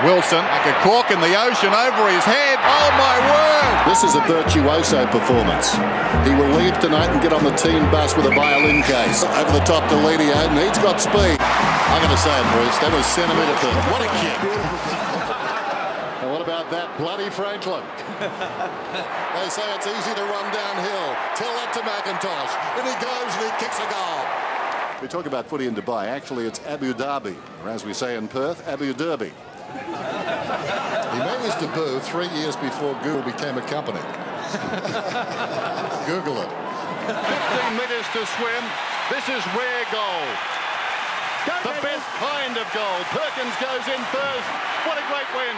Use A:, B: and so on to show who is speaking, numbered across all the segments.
A: Wilson, like a cork in the ocean over his head. Oh my word!
B: This is a virtuoso performance. He will leave tonight and get on the team bus with a violin case. Over the top to Lidio, and he's got speed. I'm going to say it, Bruce, that was centimetre thin. What a kick. And what about that bloody Franklin? They say it's easy to run downhill. Tell that to McIntosh. And he goes and he kicks a goal. We talk about footy in Dubai. Actually, it's Abu Dhabi, or as we say in Perth, Abu Derby. He made his debut 3 years before Google became a company. Google it.
A: 15 metres to swim. This is rare goal. The best kind of goal. Perkins goes in first. What a great win.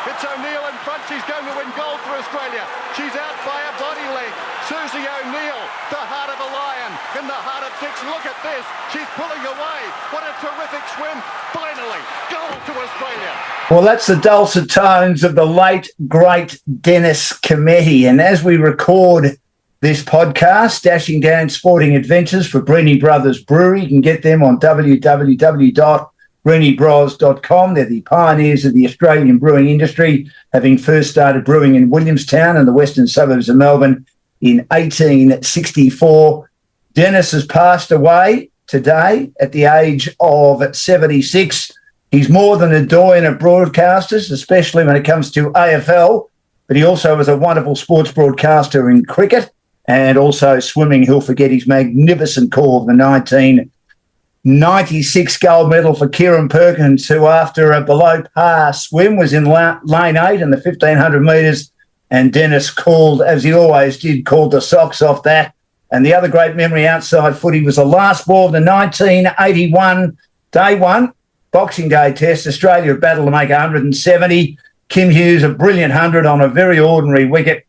A: It's O'Neill in front. She's going to win gold for Australia. She's out by a body length. Susie O'Neill, the heart of a lion, in the heart of Dixon. Look at this. She's pulling away. What a terrific swim. Finally, gold to Australia.
C: Well, that's the dulcet tones of the late, great Dennis Cometti. And as we record this podcast, Dashing Down Sporting Adventures for Breeny Brothers Brewery, you can get them on www.breenybros.com. They're the pioneers of the Australian brewing industry, having first started brewing in Williamstown and the western suburbs of Melbourne in 1864. Dennis has passed away today at the age of 76. He's more than a doyen of broadcasters, especially when it comes to AFL, but he also was a wonderful sports broadcaster in cricket and also swimming. Who'll forget his magnificent call of the 1996 gold medal for Kieran Perkins, who after a below-par swim was in lane 8 in the 1,500 metres, and Dennis called, as he always did, called the socks off that. And the other great memory outside footy was the last ball of the 1981 Day 1 Boxing Day Test. Australia had battled to make 170. Kim Hughes, a brilliant 100 on a very ordinary wicket.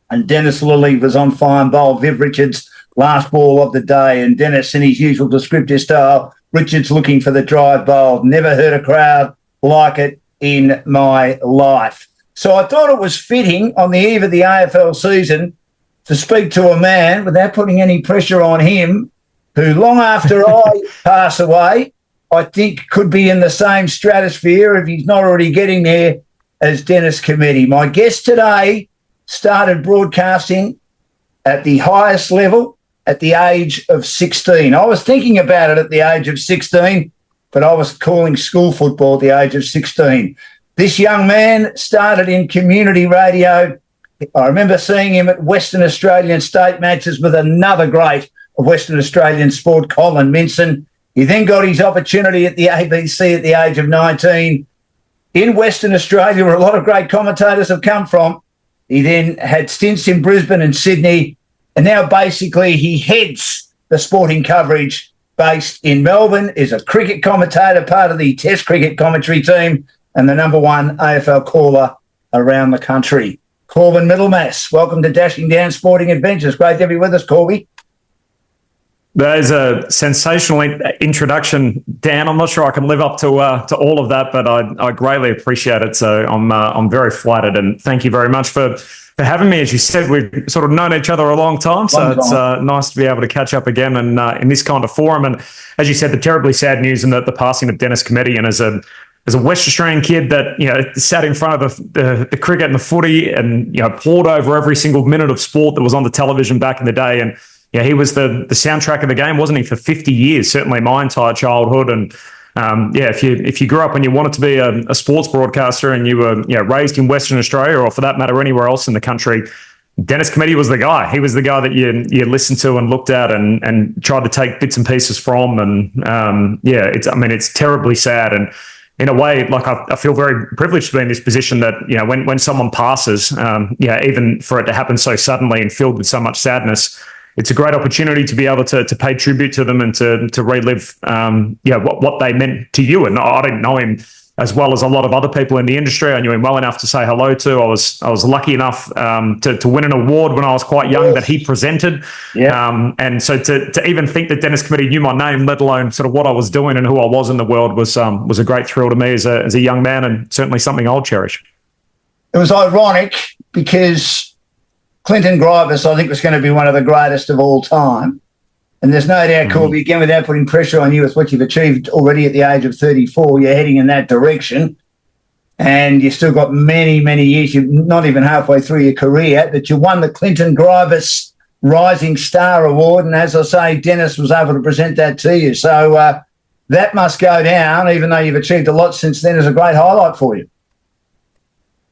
C: And Dennis Lilly was on fine bowl. Viv Richards, last ball of the day. And Dennis, in his usual descriptive style, Richards looking for the drive bowl. Never heard a crowd like it in my life. So I thought it was fitting on the eve of the AFL season to speak to a man, without putting any pressure on him, who long after I pass away, I think could be in the same stratosphere, if he's not already getting there, as Dennis Cometti. My guest today started broadcasting at the highest level at the age of 16. I was thinking about it at the age of 16, but I was calling school football at the age of 16. This young man started in community radio. I remember seeing him at Western Australian state matches with another great of Western Australian sport, Colin Minson. He then got his opportunity at the ABC at the age of 19 in Western Australia, where a lot of great commentators have come from. He then had stints in Brisbane and Sydney, and now basically he heads the sporting coverage based in Melbourne, is a cricket commentator, part of the Test cricket commentary team, and the number one AFL caller around the country. Corbin Middlemas, welcome to Dashing Down Sporting Adventures. Great to be with us, Corby.
D: That is a sensational introduction, Dan. I'm not sure I can live up to all of that, but I greatly appreciate it. So I'm very flattered, and thank you very much for having me. As you said, we've sort of known each other a long time, so it's nice to be able to catch up again and in this kind of forum. And as you said, the terribly sad news and the passing of Dennis Cometti, and as a West Australian kid that sat in front of the cricket and the footy, and poured over every single minute of sport that was on the television back in the day, and he was the soundtrack of the game, wasn't he, for 50 years? Certainly my entire childhood. And if you grew up and you wanted to be a sports broadcaster and you were raised in Western Australia, or for that matter anywhere else in the country, Dennis Cometti was the guy. He was the guy that you listened to and looked at and tried to take bits and pieces from. And it's terribly sad. And in a way, like I feel very privileged to be in this position that, when someone passes, even for it to happen so suddenly and filled with so much sadness, it's a great opportunity to be able to pay tribute to them and to relive, what they meant to you. And I didn't know him as well as a lot of other people in the industry. I knew him well enough to say hello to. I was lucky enough to win an award when I was quite young that he presented. Yeah. And so to even think that Dennis Cometti knew my name, let alone sort of what I was doing and who I was in the world, was a great thrill to me as a young man, and certainly something I'll cherish.
C: It was ironic because Clinton Grievous, I think, was going to be one of the greatest of all time. And there's no doubt, Corby, again, without putting pressure on you with what you've achieved already at the age of 34, you're heading in that direction. and you've still got many, many years. You're not even halfway through your career, that you won the Clinton Grievous Rising Star Award. And as I say, Dennis was able to present that to you. So that must go down, even though you've achieved a lot since then, as a great highlight for you.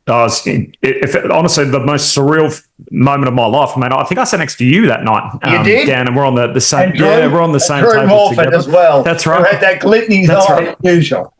D: Honestly, the most surreal moment of my life. I mean, I think I sat next to you that night.
C: You did?
D: Dan, and we're on the same.
C: Drew,
D: we're on the same
C: Drew
D: table
C: Morford
D: together
C: as well.
D: That's right.
C: Who had that glittery eye as usual.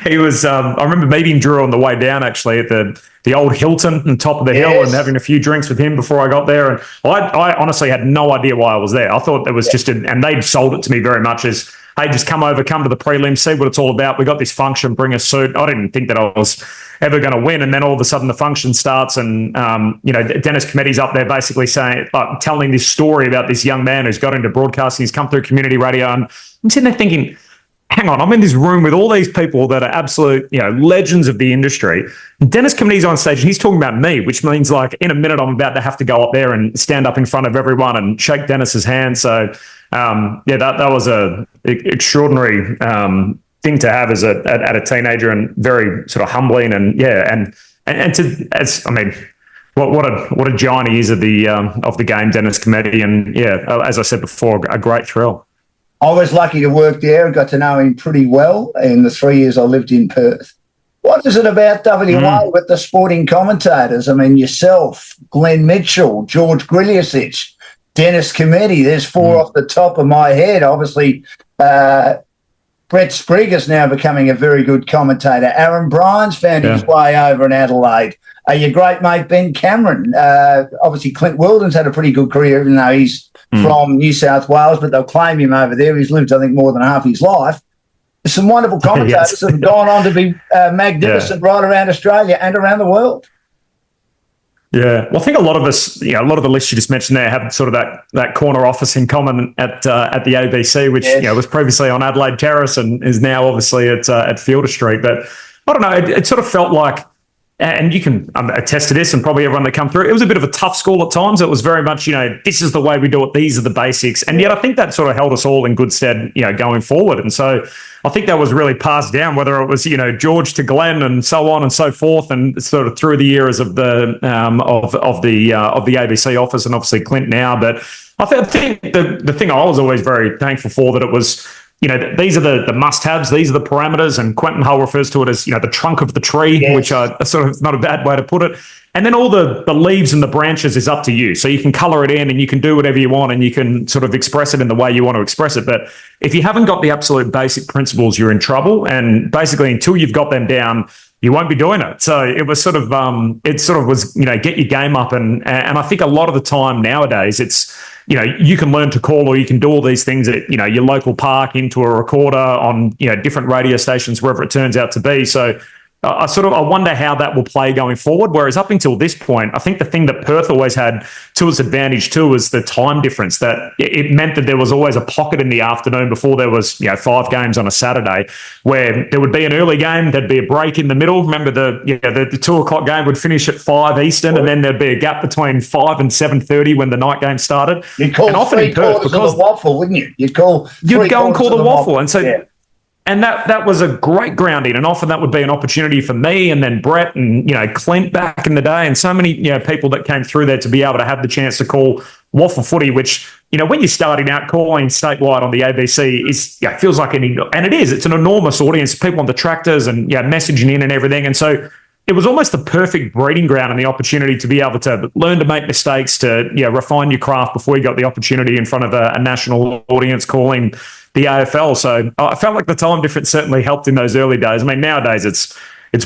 D: He was. I remember meeting Drew on the way down, actually, at the old Hilton on top of the hill, and having a few drinks with him before I got there. And I honestly had no idea why I was there. I thought it was just, and they'd sold it to me very much as, hey, just come to the prelims, see what it's all about. We got this function, bring a suit. I didn't think that I was ever going to win. And then all of a sudden the function starts, and, Dennis Cometti's up there basically telling this story about this young man who's got into broadcasting. He's come through community radio. And I'm sitting there thinking, hang on, I'm in this room with all these people that are absolute, legends of the industry. And Dennis Cometti's on stage and he's talking about me, which means like in a minute I'm about to have to go up there and stand up in front of everyone and shake Dennis's hand. So, that was a extraordinary thing to have as a teenager, and very sort of humbling, and what a giant he is of the game, Dennis Cometti, and as I said before, a great thrill.
C: I was lucky to work there and got to know him pretty well in the 3 years I lived in Perth. What is it about WA with the sporting commentators? I mean, yourself, Glenn Mitchell, George Griliusich, Dennis Cometti. There's four off the top of my head. Obviously, Brett Sprigg is now becoming a very good commentator. Aaron Bryan's found his way over in Adelaide. Your great mate Ben Cameron. Obviously, Clint Wilden's had a pretty good career, even though he's from New South Wales, but they'll claim him over there. He's lived, I think, more than half his life. There's some wonderful commentators that have gone on to be magnificent right around Australia and around the world.
D: Yeah, well, I think a lot of us, a lot of the lists you just mentioned there have sort of that corner office in common at the ABC, which was previously on Adelaide Terrace and is now obviously at Fielder Street. But I don't know, it sort of felt like, and you can attest to this, and probably everyone that come through, it was a bit of a tough school at times. It was very much, this is the way we do it. These are the basics. And yet I think that sort of held us all in good stead, going forward. And so I think that was really passed down, whether it was, George to Glenn and so on and so forth, and sort of through the years of the ABC office, and obviously Clint now. But I think the thing I was always very thankful for, that it was, these are the must-haves, these are the parameters, and Quentin Hull refers to it as, the trunk of the tree, which I sort of, not a bad way to put it. And then all the leaves and the branches is up to you. So you can colour it in and you can do whatever you want, and you can sort of express it in the way you want to express it. But if you haven't got the absolute basic principles, you're in trouble. And basically, until you've got them down, you won't be doing it. So it was sort of, get your game up. And I think a lot of the time nowadays, it's, you can learn to call, or you can do all these things at, your local park, into a recorder on, different radio stations, wherever it turns out to be. So I wonder how that will play going forward. Whereas up until this point, I think the thing that Perth always had to its advantage too was the time difference. That it meant that there was always a pocket in the afternoon before there was 5 games on a Saturday, where there would be an early game, there'd be a break in the middle. Remember the 2 o'clock game would finish at 5 Eastern, and then there'd be a gap between 5 and 7:30 when the night game started.
C: You'd call three quarters of the waffle, wouldn't you? You'd go and call the waffle,
D: and so. Yeah. And that was a great grounding, and often that would be an opportunity for me, and then Brett and Clint back in the day, and so many people that came through there to be able to have the chance to call waffle footy, which when you're starting out calling statewide on the ABC is feels like it's an enormous audience, people on the tractors and messaging in and everything, and so it was almost the perfect breeding ground and the opportunity to be able to learn to make mistakes, to refine your craft before you got the opportunity in front of a national audience calling the AFL. So I felt like the time difference certainly helped in those early days. I mean, nowadays it's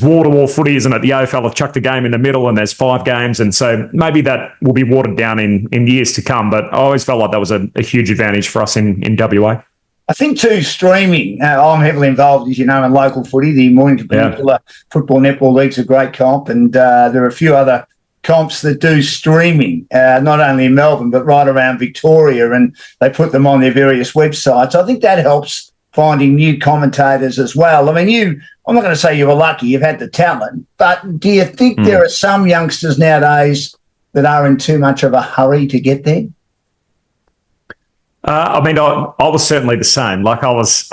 D: wall-to-wall footy, isn't it? The AFL have chucked a game in the middle and there's 5 games, and so maybe that will be watered down in years to come. But I always felt like that was a huge advantage for us in WA.
C: I think too, streaming. I'm heavily involved, as you know, in local footy. The Mornington Peninsula Football Netball League's a great comp, and there are a few other comps that do streaming, not only in Melbourne but right around Victoria, and they put them on their various websites. I think that helps finding new commentators as well. I mean, I'm not going to say you were lucky, you've had the talent, but do you think there are some youngsters nowadays that are in too much of a hurry to get there?
D: I was certainly the same. Like I was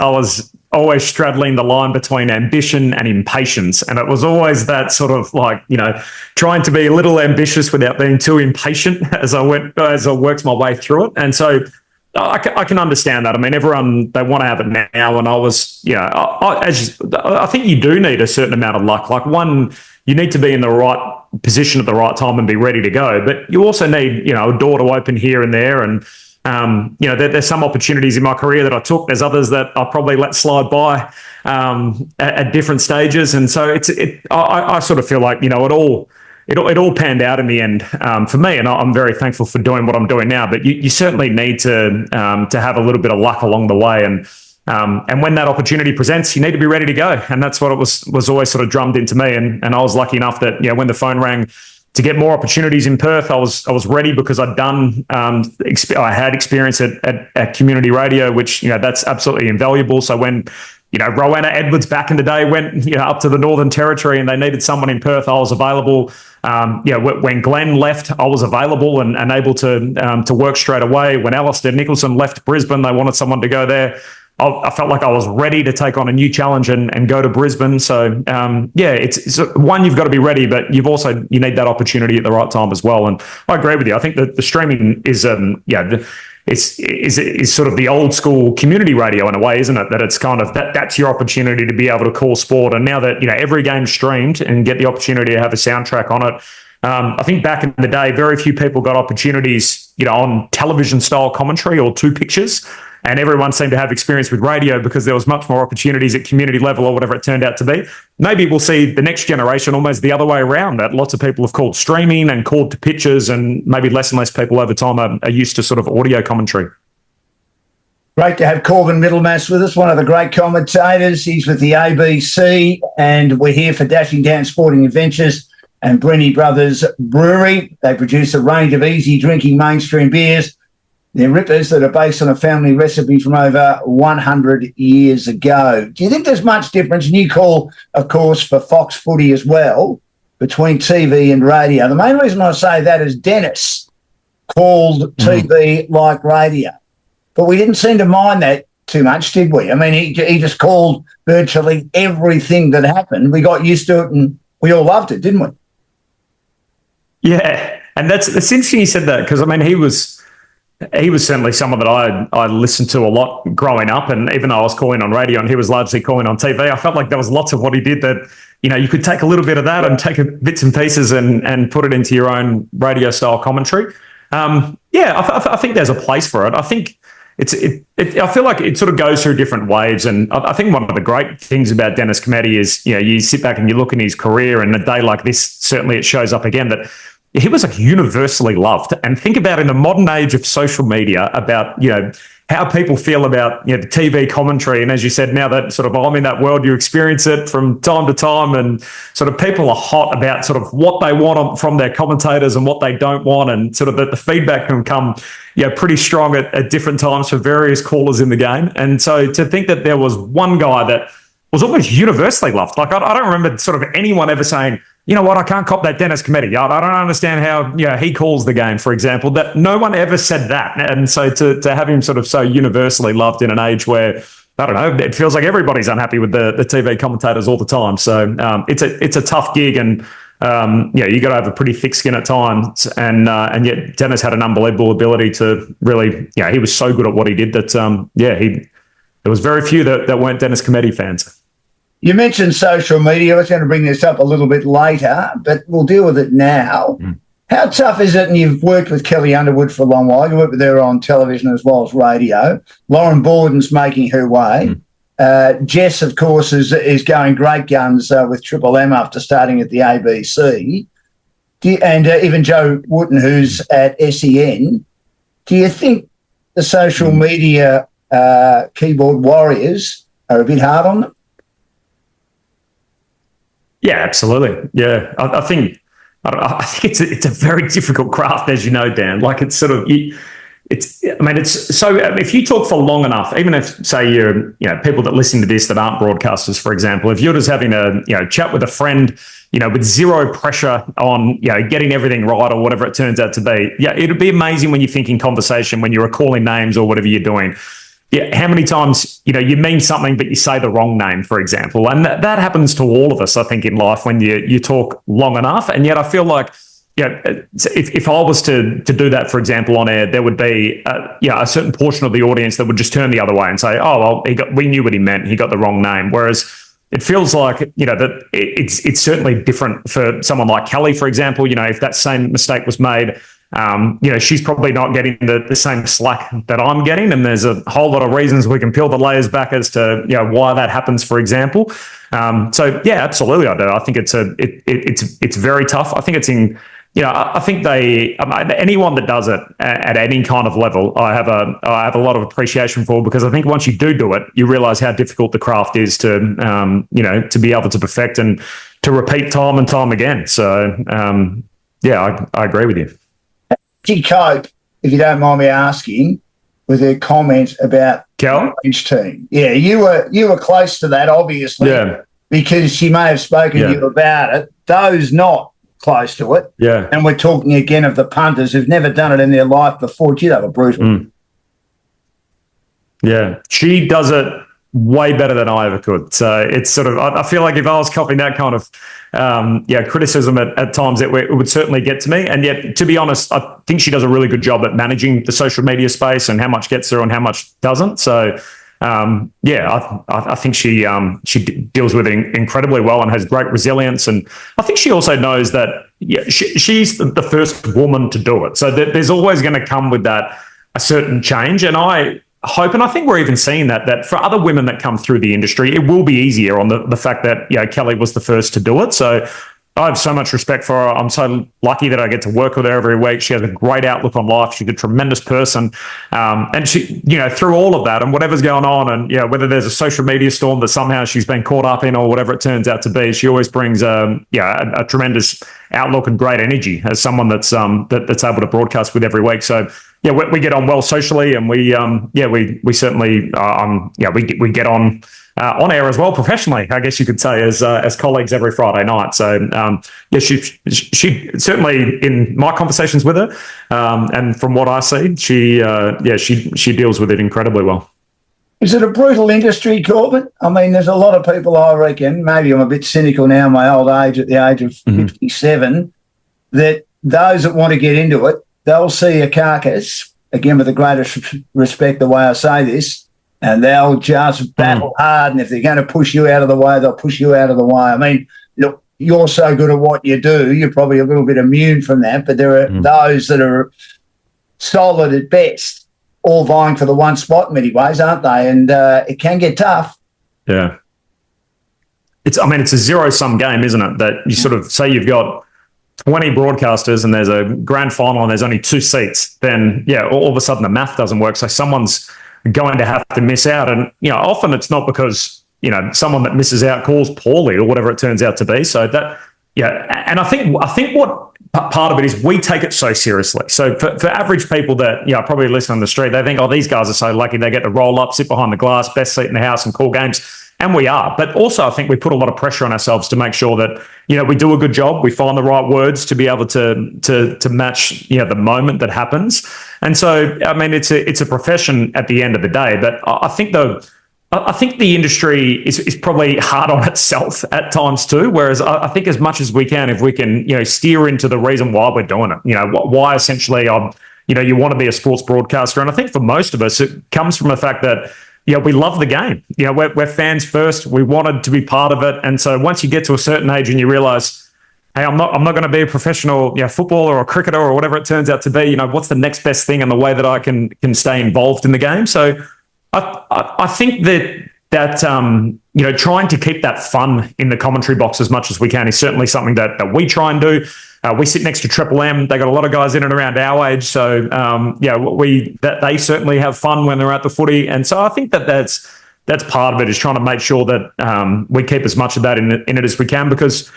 D: always straddling the line between ambition and impatience. And it was always that sort of like, trying to be a little ambitious without being too impatient as I worked my way through it. And so I can understand that. I mean, everyone, they want to have it now. And I was, I think you do need a certain amount of luck. Like you need to be in the right position at the right time and be ready to go. But you also need, a door to open here and there. And, there's some opportunities in my career that I took. There's others that I probably let slide by at different stages. And so I sort of feel like, it all panned out in the end for me. And I'm very thankful for doing what I'm doing now. But you certainly need to have a little bit of luck along the way. And when that opportunity presents, you need to be ready to go. And that's what it was always sort of drummed into me. And I was lucky enough that, when the phone rang to get more opportunities in Perth, I was ready because I'd done, I had experience at community radio, which, that's absolutely invaluable. So when, Rowena Edwards back in the day went, up to the Northern Territory and they needed someone in Perth, I was available. When Glenn left, I was available and able to work straight away. When Alistair Nicholson left Brisbane, they wanted someone to go there. I felt like I was ready to take on a new challenge and go to Brisbane. So, it's one, you've got to be ready, but you need that opportunity at the right time as well. And I agree with you. I think that the streaming is, is sort of the old school community radio in a way, isn't it? That it's kind of that's your opportunity to be able to call sport. And now that, every game's streamed and get the opportunity to have a soundtrack on it. I think back in the day, very few people got opportunities, on television style commentary or two pictures. And everyone seemed to have experience with radio because there was much more opportunities at community level or whatever it turned out to be. Maybe we'll see the next generation almost the other way around, that lots of people have called streaming and called to pictures, and maybe less and less people over time are used to sort of audio commentary.
C: Great to have Corbin Middlemas with us, one of the great commentators. He's with the ABC, and we're here for Dashing Down Sporting Adventures and Brenny Brothers Brewery. They produce a range of easy drinking mainstream beers. They're rippers that are based on a family recipe from over 100 years ago. Do you think there's much difference? And you call, of course, for Fox Footy as well, between TV and radio. The main reason I say that is Dennis called TV like radio. But we didn't seem to mind that too much, did we? I mean, he just called virtually everything that happened. We got used to it and we all loved it, didn't we?
D: Yeah, and it's interesting you said that, because, I mean, he was certainly someone that I listened to a lot growing up, and even though I was calling on radio and he was largely calling on TV, I felt like there was lots of what he did that, you could take a little bit of that and take bits and pieces and put it into your own radio style commentary. I think there's a place for it. I think I feel like it sort of goes through different waves, and I think one of the great things about Dennis Cometti is, you sit back and you look in his career, and a day like this, certainly it shows up again that he was like universally loved. And think about, in the modern age of social media, about, how people feel about, the TV commentary. And as you said, now that sort of I'm in that world, you experience it from time to time, and sort of people are hot about sort of what they want from their commentators and what they don't want. And sort of the feedback can come, pretty strong at different times for various callers in the game. And so to think that there was one guy that was almost universally loved. Like, I don't remember sort of anyone ever saying, you know what, I can't cop that Dennis Cometti. I don't understand how he calls the game, for example. That no one ever said that. And so to have him sort of so universally loved in an age where, I don't know, it feels like everybody's unhappy with the TV commentators all the time. So it's a tough gig, and you got to have a pretty thick skin at times. And yet Dennis had an unbelievable ability to really, he was so good at what he did that there was very few that weren't Dennis Cometti fans.
C: You mentioned social media. I was going to bring this up a little bit later, but we'll deal with it now. How tough is it? And you've worked with Kelly Underwood for a long while. You worked with her on television as well as radio. Lauren Borden's making her way. Jess, of course, is going great guns with Triple M after starting at the ABC. And even Joe Wooten, who's at SEN. Do you think the social media keyboard warriors are a bit hard on them? Yeah, absolutely. Yeah, I think it's a very difficult craft, as you know, Dan. Like, it's sort of it's so if you talk for long enough, even if, say, you're people that listen to this that aren't broadcasters, for example, if you're just having a chat with a friend, with zero pressure on getting everything right or whatever it turns out to be, it'd be amazing when you think in conversation, when you're recalling names or whatever you're doing.
D: how many times, you mean something, but you say the wrong name, for example. And that happens to all of us, I think, in life when you talk long enough. And yet I feel like, if I was to do that, for example, on air, there would be a certain portion of the audience that would just turn the other way and say, oh, well, we knew what he meant. He got the wrong name. Whereas it feels like, that it's certainly different for someone like Kelly, for example. If that same mistake was made, she's probably not getting the same slack that I'm getting. And there's a whole lot of reasons we can peel the layers back as to, why that happens, for example. So, yeah, absolutely, I do. I think it's very tough. I think it's in... I think anyone that does it at any kind of level, I have a lot of appreciation for, because I think once you do it, you realize how difficult the craft is to be able to perfect and to repeat time and time again. So, I agree with you.
C: Did you cope, if you don't mind me asking, with her comment about
D: Cal?
C: the Orange team? Yeah, you were close to that, obviously, because she may have spoken to you about it. Those not close to it.
D: Yeah.
C: And we're talking again of the punters who've never done it in their life before. Gee, they were brutal.
D: Yeah. She does it way better than I ever could. So it's sort of, I feel like if I was copying that kind of criticism at times, it would certainly get to me. And yet, to be honest, I think she does a really good job at managing the social media space and how much gets through and how much doesn't. So I think she deals with it incredibly well and has great resilience. And I think she also knows that she's the first woman to do it. So there's always going to come with that a certain change. And I hope, and I think we're even seeing that for other women that come through the industry, it will be easier on the fact that Kelly was the first to do it. So I have so much respect for her. I'm so lucky that I get to work with her every week. She has a great outlook on life. She's a tremendous person. And she, through all of that and whatever's going on, and whether there's a social media storm that somehow she's been caught up in or whatever it turns out to be, she always brings a tremendous outlook and great energy as someone that's able to broadcast with every week. So we get on well socially, and we certainly we get on air as well professionally, I guess you could say, as colleagues every Friday night. So she certainly, in my conversations with her, and from what I see, she deals with it incredibly well.
C: Is it a brutal industry, Corbin? I mean, there's a lot of people, I reckon, maybe I'm a bit cynical now in my old age, at the age of 57, that those that want to get into it, they'll see a carcass, again, with the greatest respect, the way I say this, and they'll just battle hard. And if they're going to push you out of the way, they'll push you out of the way. I mean, look, you're so good at what you do, you're probably a little bit immune from that, but there are those that are solid at best, all vying for the one spot in many ways, aren't they? And it can get tough.
D: Yeah. It's a zero-sum game, isn't it? That you sort of say you've got 20 broadcasters and there's a grand final and there's only 2 seats, then, all of a sudden the math doesn't work. So someone's going to have to miss out. And, often it's not because, someone that misses out calls poorly or whatever it turns out to be. So that, and I think what part of it is we take it so seriously. So for average people that, probably listen on the street, they think, oh, these guys are so lucky they get to roll up, sit behind the glass, best seat in the house and call games. And we are. But also I think we put a lot of pressure on ourselves to make sure that, we do a good job. We find the right words to be able to match, the moment that happens. And so, I mean, it's a profession at the end of the day. But I think the industry is probably hard on itself at times too. Whereas I think as much as we can, if we can, steer into the reason why we're doing it, why essentially you want to be a sports broadcaster. And I think for most of us, it comes from the fact that, we love the game. We're fans first. We wanted to be part of it. And so once you get to a certain age and you realize, hey, I'm not going to be a professional footballer or cricketer or whatever it turns out to be, what's the next best thing and the way that I can stay involved in the game. So I think that trying to keep that fun in the commentary box as much as we can is certainly something that we try and do. We sit next to Triple M. They got a lot of guys in and around our age. So, they certainly have fun when they're at the footy. And so I think that's part of it, is trying to make sure that we keep as much of that in it as we can, because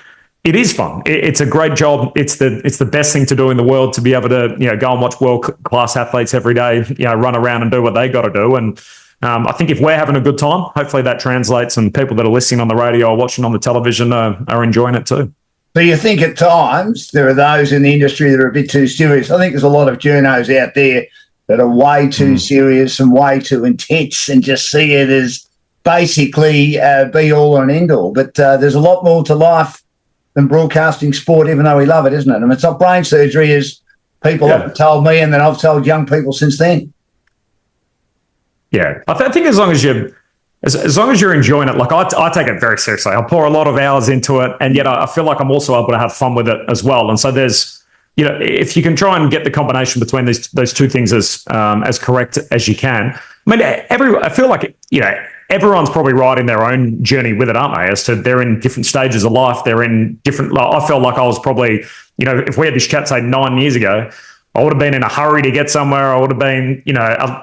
D: it is fun. It's a great job. It's the best thing to do in the world, to be able to, go and watch world-class athletes every day, run around and do what they got to do. And I think if we're having a good time, hopefully that translates, and people that are listening on the radio or watching on the television are enjoying it too.
C: So you think at times there are those in the industry that are a bit too serious. I think there's a lot of journos out there that are way too serious and way too intense and just see it as basically be all and end all. But there's a lot more to life than broadcasting sport, even though we love it, isn't it? I mean, it's not brain surgery, as people have told me, and then I've told young people since then.
D: Yeah, I think as long as you're enjoying it, like I take it very seriously. I pour a lot of hours into it, and yet I feel like I'm also able to have fun with it as well. And so there's, if you can try and get the combination between those two things as correct as you can. I mean, I feel like everyone's probably riding their own journey with it, aren't they? As to they're in different stages of life, they're in different. I felt like I was probably, if we had this chat say 9 years ago, I would have been in a hurry to get somewhere. I would have been,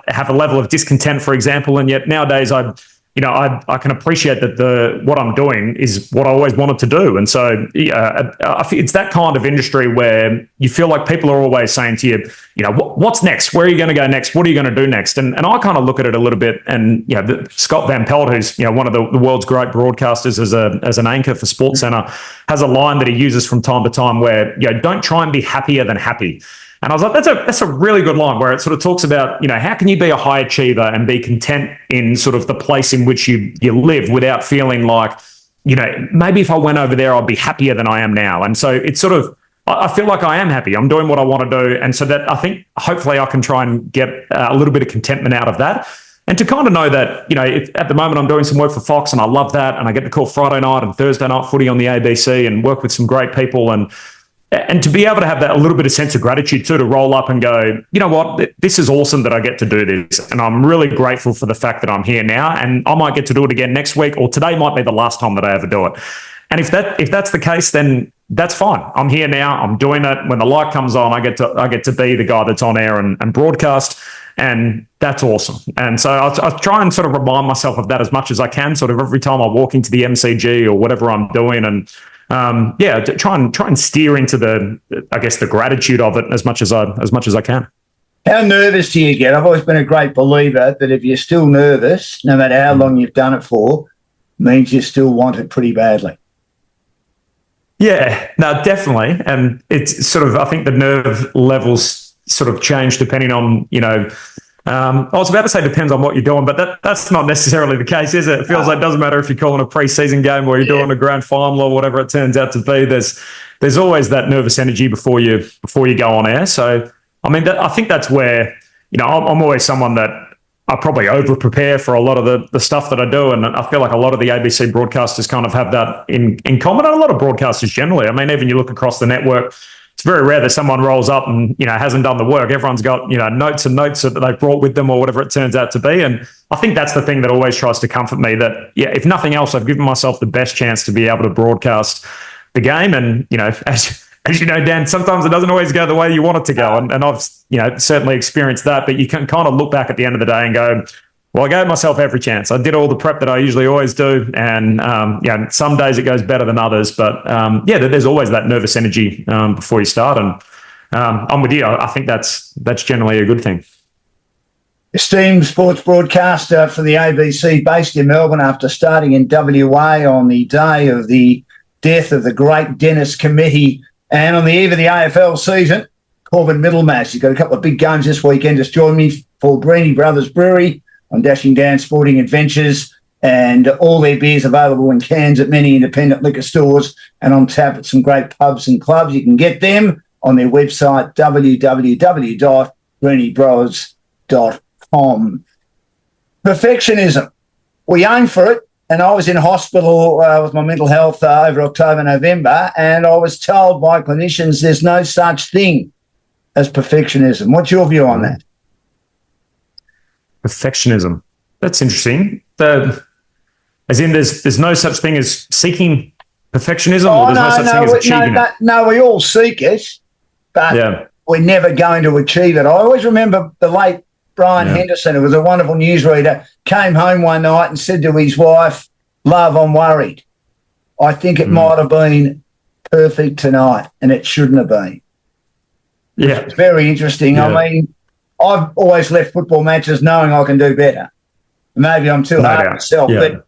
D: have a level of discontent, for example. And yet nowadays, I can appreciate that what I'm doing is what I always wanted to do. And so I think it's that kind of industry where you feel like people are always saying to you, what's next? Where are you going to go next? What are you going to do next? And I kind of look at it a little bit. And Scott Van Pelt, who's one of the world's great broadcasters as an anchor for SportsCenter, has a line that he uses from time to time where don't try and be happier than happy. And I was like, that's a really good line, where it sort of talks about, how can you be a high achiever and be content in sort of the place in which you live without feeling like, maybe if I went over there, I'd be happier than I am now. And so it's sort of, I feel like I am happy. I'm doing what I want to do. And so that I think hopefully I can try and get a little bit of contentment out of that. And to kind of know that, if at the moment I'm doing some work for Fox and I love that, and I get to call Friday night and Thursday night footy on the ABC and work with some great people, and to be able to have that a little bit of sense of gratitude too, to roll up and go, you know what, this is awesome that I get to do this. And I'm really grateful for the fact that I'm here now, and I might get to do it again next week, or today might be the last time that I ever do it. And if that's the case, then that's fine. I'm here now. I'm doing it. When the light comes on, I get to be the guy that's on air and broadcast. And that's awesome. And so I try and sort of remind myself of that as much as I can, sort of every time I walk into the MCG or whatever I'm doing. And try and steer into the gratitude of it as much as I can.
C: How nervous do you get? I've always been a great believer that if you're still nervous, no matter how long you've done it for, means you still want it pretty badly.
D: Yeah, no, definitely. And it's sort of, I think the nerve levels sort of change depending on, I was about to say depends on what you're doing, but that's not necessarily the case, is it? It feels like it doesn't matter if you're calling a pre-season game or you're doing a grand final or whatever it turns out to be. There's always that nervous energy before you go on air. So, I mean, I think that's where, I'm always someone that I probably over-prepare for a lot of the stuff that I do, and I feel like a lot of the ABC broadcasters kind of have that in common, and a lot of broadcasters generally. I mean, even you look across the network, it's very rare that someone rolls up and, hasn't done the work. Everyone's got, notes and notes that they've brought with them or whatever it turns out to be. And I think that's the thing that always tries to comfort me, that, if nothing else, I've given myself the best chance to be able to broadcast the game. And, as you know, Dan, sometimes it doesn't always go the way you want it to go. And I've, certainly experienced that. But you can kind of look back at the end of the day and go, well, I gave myself every chance. I did all the prep that I usually always do. And, some days it goes better than others. But, there's always that nervous energy before you start. And I'm with you. I think that's generally a good thing.
C: Esteemed sports broadcaster for the ABC, based in Melbourne after starting in WA on the day of the death of the great Dennis Cometti, and on the eve of the AFL season, Corbin Middlemas. You've got a couple of big games this weekend. Just join me for Breeny Brothers Brewery on Dashing Down Sporting Adventures, and all their beers available in cans at many independent liquor stores and on tap at some great pubs and clubs. You can get them on their website, www.breenybrothers.com. Perfectionism. We aim for it. And I was in hospital with my mental health over October, November, and I was told by clinicians there's no such thing as perfectionism. What's your view on that?
D: Perfectionism. That's interesting. As in there's no such thing as seeking perfectionism, or there's no such thing as achieving it?
C: No, we all seek it, but we're never going to achieve it. I always remember the late Brian Henderson, who was a wonderful newsreader, came home one night and said to his wife, "Love, I'm worried. I think it might have been perfect tonight, and it shouldn't have been." Yeah. It's very interesting. Yeah. I mean, I've always left football matches knowing I can do better. Maybe I'm too hard on myself, but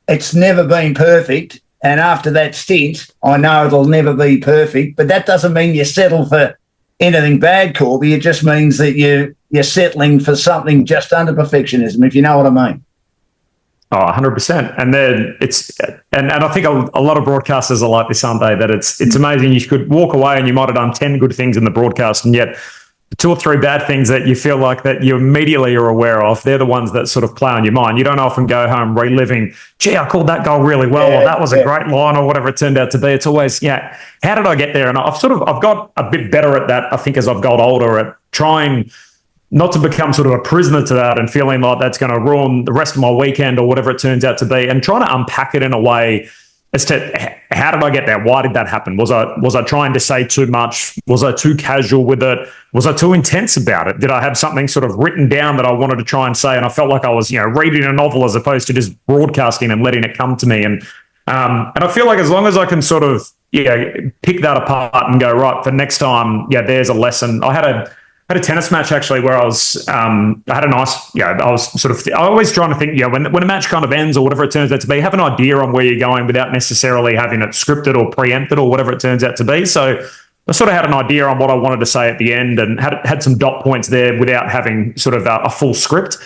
C: it's never been perfect. And after that stint, I know it'll never be perfect, but that doesn't mean you settle for anything bad, Corby. It just means that you're settling for something just under perfectionism, if you know what I mean.
D: Oh, 100%. And then and I think a lot of broadcasters are like this, aren't they? That it's amazing. You could walk away and you might have done 10 good things in the broadcast, and yet the 2 or 3 bad things that you feel like that you immediately are aware of, they're the ones that sort of play on your mind. You don't often go home reliving, gee, I called that goal really well, or that was a great line, or whatever it turned out to be. It's always, how did I get there? And I've got a bit better at that, I think, as I've got older, at trying not to become sort of a prisoner to that and feeling like that's going to ruin the rest of my weekend or whatever it turns out to be, and trying to unpack it in a way as to how did I get there? Why did that happen? Was I trying to say too much? Was I too casual with it? Was I too intense about it? Did I have something sort of written down that I wanted to try and say, and I felt like I was, reading a novel as opposed to just broadcasting and letting it come to me? And I feel like as long as I can sort of pick that apart and go, right, for next time, there's a lesson. I had a tennis match actually where I was, I had a nice, I was sort of, I always trying to think, when a match kind of ends or whatever it turns out to be, have an idea on where you're going without necessarily having it scripted or preempted or whatever it turns out to be. So I sort of had an idea on what I wanted to say at the end and had some dot points there without having sort of a full script.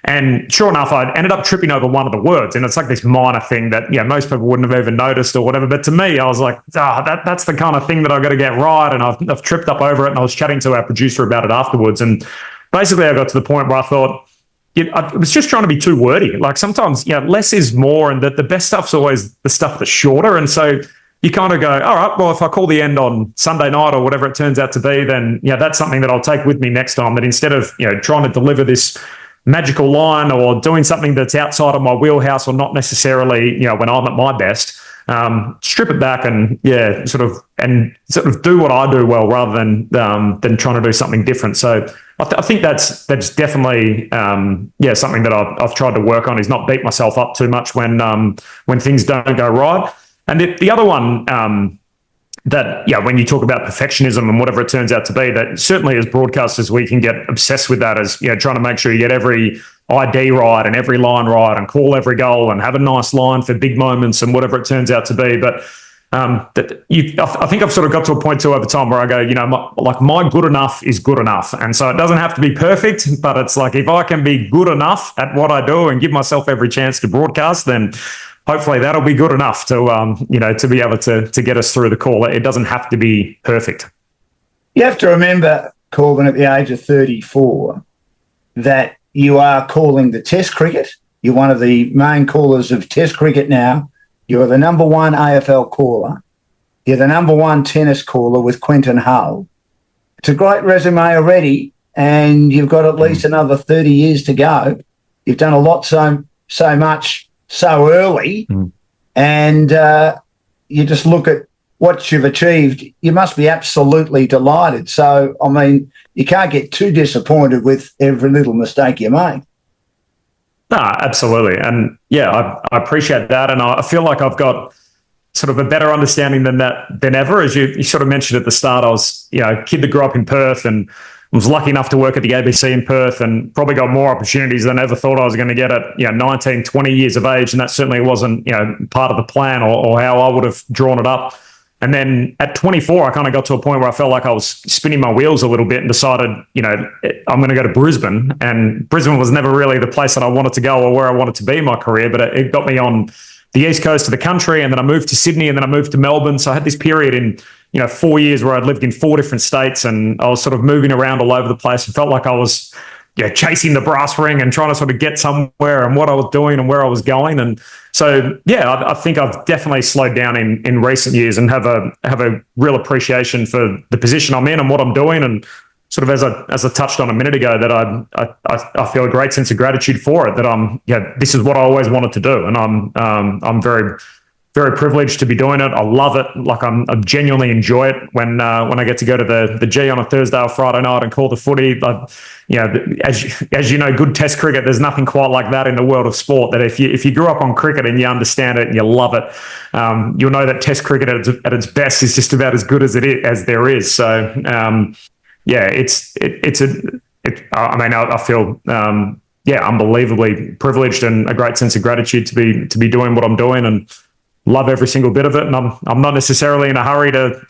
D: And sure enough, I ended up tripping over one of the words. And it's like this minor thing that, most people wouldn't have even noticed or whatever. But to me, I was like, that's the kind of thing that I've got to get right. And I've tripped up over it. And I was chatting to our producer about it afterwards. And basically, I got to the point where I thought, I was just trying to be too wordy. Like sometimes, less is more. And that the best stuff's always the stuff that's shorter. And so you kind of go, all right, well, if I call the end on Sunday night or whatever it turns out to be, then, that's something that I'll take with me next time. That instead of, trying to deliver this magical line or doing something that's outside of my wheelhouse or not necessarily, when I'm at my best, strip it back and sort of do what I do well rather than trying to do something different. So I think that's definitely something that I've tried to work on, is not beat myself up too much when things don't go right. And the other one, that, when you talk about perfectionism and whatever it turns out to be, that certainly as broadcasters, we can get obsessed with that as, trying to make sure you get every ID right and every line right and call every goal and have a nice line for big moments and whatever it turns out to be. But I think I've sort of got to a point too over time where I go, my good enough is good enough. And so it doesn't have to be perfect, but it's like, if I can be good enough at what I do and give myself every chance to broadcast, then hopefully that'll be good enough to, to be able to get us through the call. It doesn't have to be perfect.
C: You have to remember, Corbin, at the age of 34, that you are calling the Test cricket. You're one of the main callers of Test cricket now. You're the number one AFL caller. You're the number one tennis caller with Quentin Hull. It's a great resume already, and you've got at least another 30 years to go. You've done a lot, so much so early, and you just look at what you've achieved. You must be absolutely delighted. So, I mean, you can't get too disappointed with every little mistake you make.
D: No, absolutely. And I appreciate that. And I feel like I've got sort of a better understanding than ever. As you sort of mentioned at the start, I was, a kid that grew up in Perth and was lucky enough to work at the ABC in Perth and probably got more opportunities than I ever thought I was going to get at 19, 20 years of age. And that certainly wasn't part of the plan or how I would have drawn it up. And then at 24, I kind of got to a point where I felt like I was spinning my wheels a little bit and decided, I'm going to go to Brisbane. And Brisbane was never really the place that I wanted to go or where I wanted to be in my career, but it got me on the east coast of the country. And then I moved to Sydney and then I moved to Melbourne. So I had this period in 4 years where I'd lived in 4 different states and I was sort of moving around all over the place and felt like I was chasing the brass ring and trying to sort of get somewhere and what I was doing and where I was going. And so, I think I've definitely slowed down in recent years and have a real appreciation for the position I'm in and what I'm doing. And sort of as I touched on a minute ago, that I feel a great sense of gratitude for it, that this is what I always wanted to do. And I'm very, very privileged to be doing it. I love it. Like I genuinely enjoy it when I get to go to the G on a Thursday or Friday night and call the footy. As you know, good Test cricket, there's nothing quite like that in the world of sport. That if you grew up on cricket and you understand it and you love it, you'll know that Test cricket at its best is just about as good as as there is. So I feel unbelievably privileged and a great sense of gratitude to be doing what I'm doing and love every single bit of it. And I'm not necessarily in a hurry to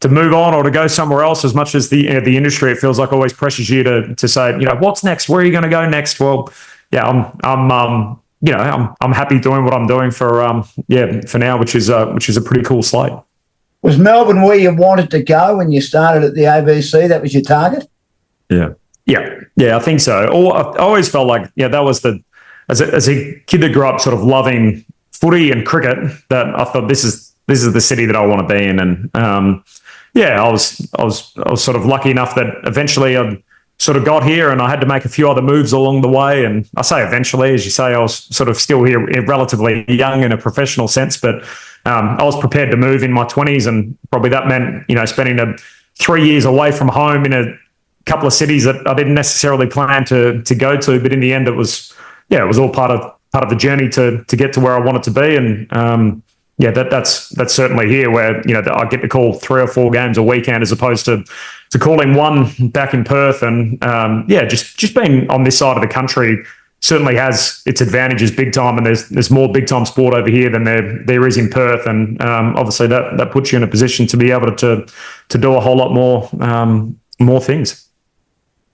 D: to move on or to go somewhere else. As much as the industry, it feels like always pressures you to say, what's next? Where are you going to go next? Well, yeah, I'm happy doing what I'm doing for now, which is a pretty cool slate.
C: Was Melbourne where you wanted to go when you started at the ABC? That was your target?
D: Yeah, I think so. I always felt like, that was as a kid that grew up sort of loving footy and cricket, that I thought this is the city that I want to be in. And I was sort of lucky enough that eventually I sort of got here, and I had to make a few other moves along the way. And I say eventually, as you say, I was sort of still here relatively young in a professional sense, but I was prepared to move in my 20s, and probably that meant, spending 3 years away from home in a couple of cities that I didn't necessarily plan to go to. But in the end, it was all part of the journey to get to where I wanted to be. And that's certainly here where, I get to call 3 or 4 games a weekend as opposed to calling one back in Perth. And just being on this side of the country certainly has its advantages big time. And there's more big time sport over here than there is in Perth. And obviously that puts you in a position to be able to do a whole lot more things.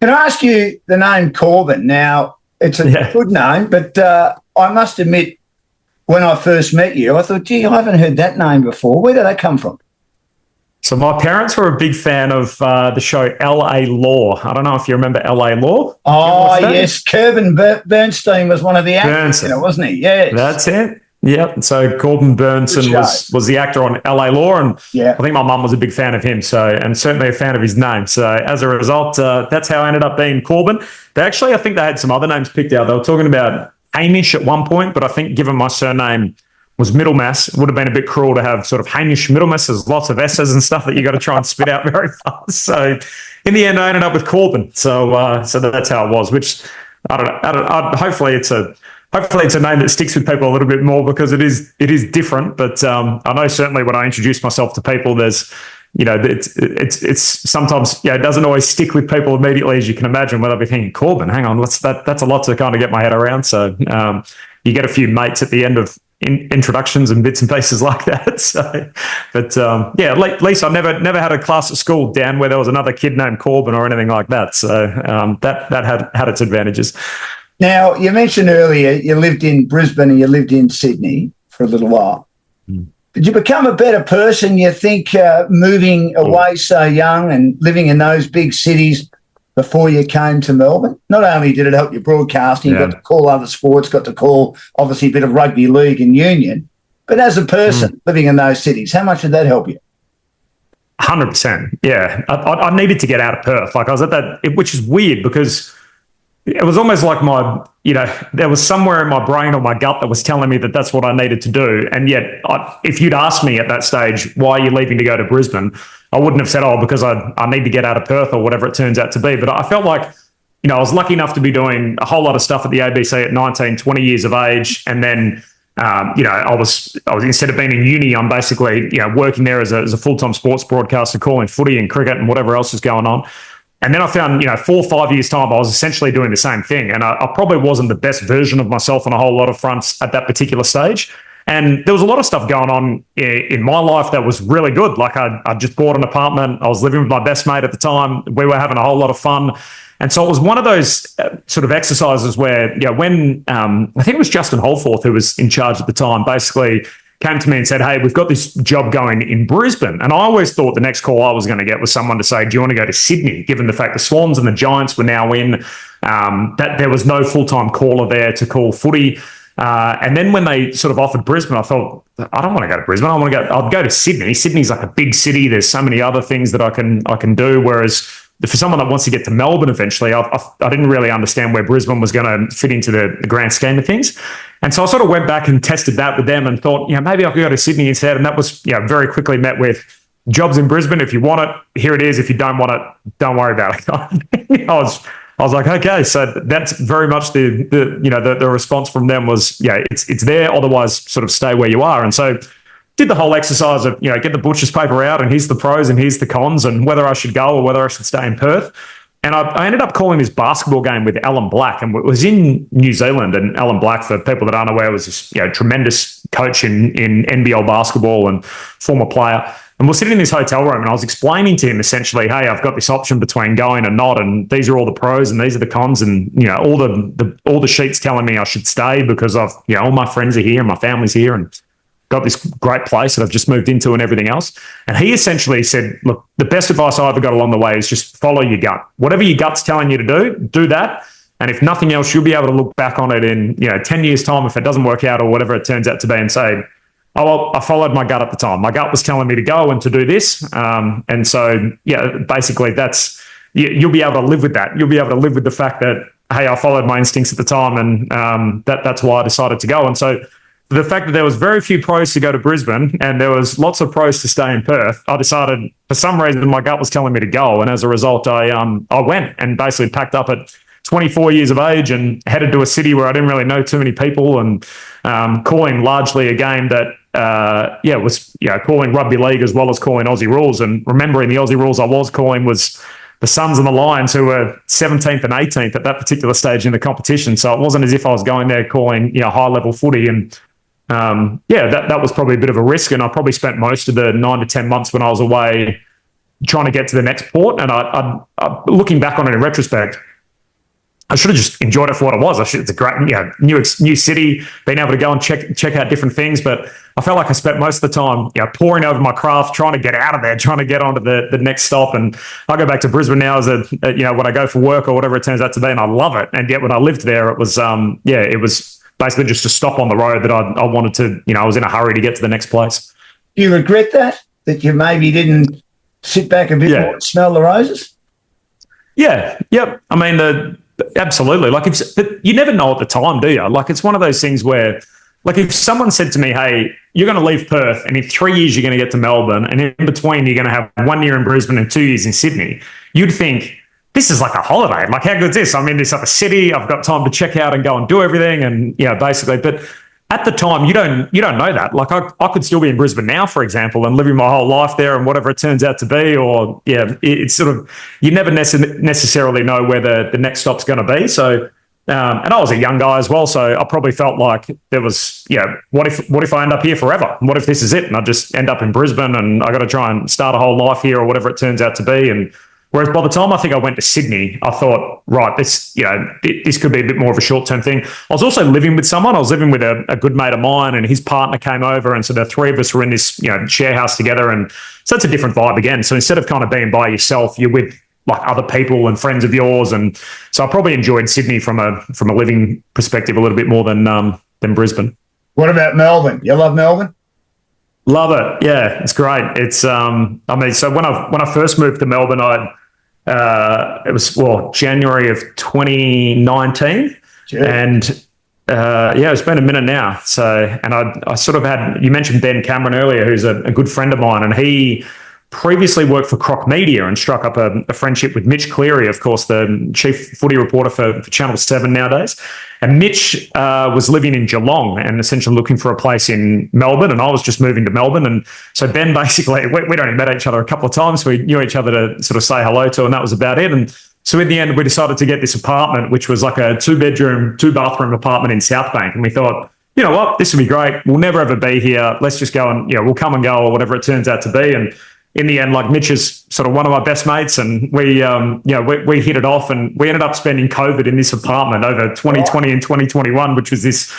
C: Can I ask you the name Corbin? Now, it's a good name, but I must admit, when I first met you, I thought, gee, I haven't heard that name before. Where did that come from?
D: So my parents were a big fan of the show L.A. Law. I don't know if you remember L.A. Law.
C: Oh, yes. Corbin Bernstein was one of the actors, wasn't he? Yes.
D: That's it. Yep. So Corbin Bernstein was the actor on L.A. Law, and I think my mum was a big fan of him, and certainly a fan of his name. So as a result, that's how I ended up being Corbin. I think they had some other names picked out. They were talking about Hamish at one point, but I think given my surname was Middlemas, it would have been a bit cruel to have sort of Hamish Middlemas. There's lots of S's and stuff that you got to try and spit out very fast. So in the end, I ended up with Corbin. So that's how it was, which I don't know. Hopefully it's a name that sticks with people a little bit more, because it is different. But I know certainly when I introduce myself to people, there's, it's sometimes, it doesn't always stick with people immediately, as you can imagine, when I'll be thinking, Corbin, hang on, that's a lot to kind of get my head around. So you get a few mates at the end of introductions and bits and pieces like that. So, but at least I never had a class at school, Dan, where there was another kid named Corbin or anything like that. So that had its advantages.
C: Now, you mentioned earlier you lived in Brisbane and you lived in Sydney for a little while. Did you become a better person, you think, moving away so young and living in those big cities before you came to Melbourne? Not only did it help your broadcasting, you got to call other sports, got to call, obviously, a bit of rugby league and union, but as a person living in those cities, how much did that help you?
D: 100%, yeah. I needed to get out of Perth. Like, I was at that, which is weird, because it was almost like there was somewhere in my brain or my gut that was telling me that that's what I needed to do. And yet, if you'd asked me at that stage, why are you leaving to go to Brisbane? I wouldn't have said, because I need to get out of Perth or whatever it turns out to be. But I felt like, I was lucky enough to be doing a whole lot of stuff at the ABC at 19, 20 years of age. And then, I was instead of being in uni, I'm basically, working there as a full-time sports broadcaster, calling footy and cricket and whatever else is going on. And then I found, 4 or 5 years' time, I was essentially doing the same thing. And I probably wasn't the best version of myself on a whole lot of fronts at that particular stage. And there was a lot of stuff going on in my life that was really good. Like I just bought an apartment. I was living with my best mate at the time. We were having a whole lot of fun. And so it was one of those sort of exercises where, when I think it was Justin Holforth who was in charge at the time, basically came to me and said, hey, we've got this job going in Brisbane. And I always thought the next call I was going to get was someone to say, do you want to go to Sydney? Given the fact the Swans and the Giants were now in, that there was no full-time caller there to call footy. And then when they sort of offered Brisbane, I thought, I don't want to go to Brisbane. I'll go to Sydney. Sydney's like a big city. There's so many other things that I can do. Whereas for someone that wants to get to Melbourne eventually, I didn't really understand where Brisbane was going to fit into the grand scheme of things. And so I sort of went back and tested that with them and thought, maybe I could go to Sydney instead. And that was, very quickly met with jobs in Brisbane. If you want it, here it is. If you don't want it, don't worry about it. I was like, okay, so that's very much the response from them was, it's there. Otherwise, sort of stay where you are. And so did the whole exercise of, get the butcher's paper out and here's the pros and here's the cons and whether I should go or whether I should stay in Perth. And I ended up calling this basketball game with Alan Black, and it was in New Zealand. And Alan Black, for people that aren't aware, was this tremendous coach in NBL basketball and former player. And we're sitting in this hotel room, and I was explaining to him essentially, hey, I've got this option between going and not, and these are all the pros and these are the cons, and all the sheets telling me I should stay because I've all my friends are here and my family's here and got this great place that I've just moved into and everything else. And he essentially said, look, the best advice I ever got along the way is just follow your gut. Whatever your gut's telling you to do that. And if nothing else, you'll be able to look back on it in 10 years' time if it doesn't work out or whatever it turns out to be and say, oh, well, I followed my gut at the time. My gut was telling me to go and to do this. And so, basically you'll be able to live with that. You'll be able to live with the fact that, hey, I followed my instincts at the time and that's why I decided to go. And so the fact that there was very few pros to go to Brisbane and there was lots of pros to stay in Perth, I decided for some reason my gut was telling me to go. And as a result, I went and basically packed up at 24 years of age and headed to a city where I didn't really know too many people and calling largely a game that was calling rugby league as well as calling Aussie rules. And remembering the Aussie rules I was calling was the Suns and the Lions, who were 17th and 18th at that particular stage in the competition. So it wasn't as if I was going there calling high level footy. And that was probably a bit of a risk. And I probably spent most of the 9 to 10 months when I was away trying to get to the next port. And I looking back on it in retrospect, I should have just enjoyed it for what it was. It's a great, new city, being able to go and check out different things. But I felt like I spent most of the time, poring over my craft, trying to get out of there, trying to get onto the next stop. And I go back to Brisbane now as when I go for work or whatever it turns out to be, and I love it. And yet when I lived there, it was, it was basically just a stop on the road that I wanted to, I was in a hurry to get to the next place.
C: Do you regret that you maybe didn't sit back a bit more and smell the roses?
D: Yeah. Yep. I mean, absolutely. But you never know at the time, do you? Like, it's one of those things where, like, if someone said to me, hey, you're going to leave Perth and in 3 years you're going to get to Melbourne and in between you're going to have 1 year in Brisbane and 2 years in Sydney, you'd think, this is like a holiday. Like, how good is this? I'm in this other city. I've got time to check out and go and do everything. And, basically, but at the time, you don't know that. Like, I could still be in Brisbane now, for example, and living my whole life there and whatever it turns out to be. Or, it's sort of, you never necessarily know where the next stop's going to be. So, and I was a young guy as well, so I probably felt like there was, what if I end up here forever? What if this is it? And I just end up in Brisbane and I got to try and start a whole life here or whatever it turns out to be. And whereas by the time I think I went to Sydney, I thought, right, this could be a bit more of a short-term thing. I was also living with someone. I was living with a good mate of mine, and his partner came over, and so the three of us were in this share house together, and so it's a different vibe again. So instead of kind of being by yourself, you're with like other people and friends of yours, and so I probably enjoyed Sydney from a living perspective a little bit more than Brisbane.
C: What about Melbourne? You love Melbourne?
D: Love it. Yeah, it's great. It's so when I first moved to Melbourne, it was January of 2019, and it's been a minute now. So, and I sort of had, you mentioned Ben Cameron earlier, who's a good friend of mine, and he previously worked for Croc Media and struck up a friendship with Mitch Cleary, of course, the chief footy reporter for Channel 7 nowadays. And Mitch was living in Geelong and essentially looking for a place in Melbourne, and I was just moving to Melbourne. And so Ben basically, we'd only met each other a couple of times. We knew each other to sort of say hello to, and that was about it. And so in the end, we decided to get this apartment, which was like a 2-bedroom, 2-bathroom apartment in South Bank. And we thought, you know what, this would be great. We'll never ever be here. Let's just go and, we'll come and go or whatever it turns out to be. And in the end, like, Mitch is sort of one of my best mates, and we hit it off, and we ended up spending COVID in this apartment over 2020 and 2021, which was this,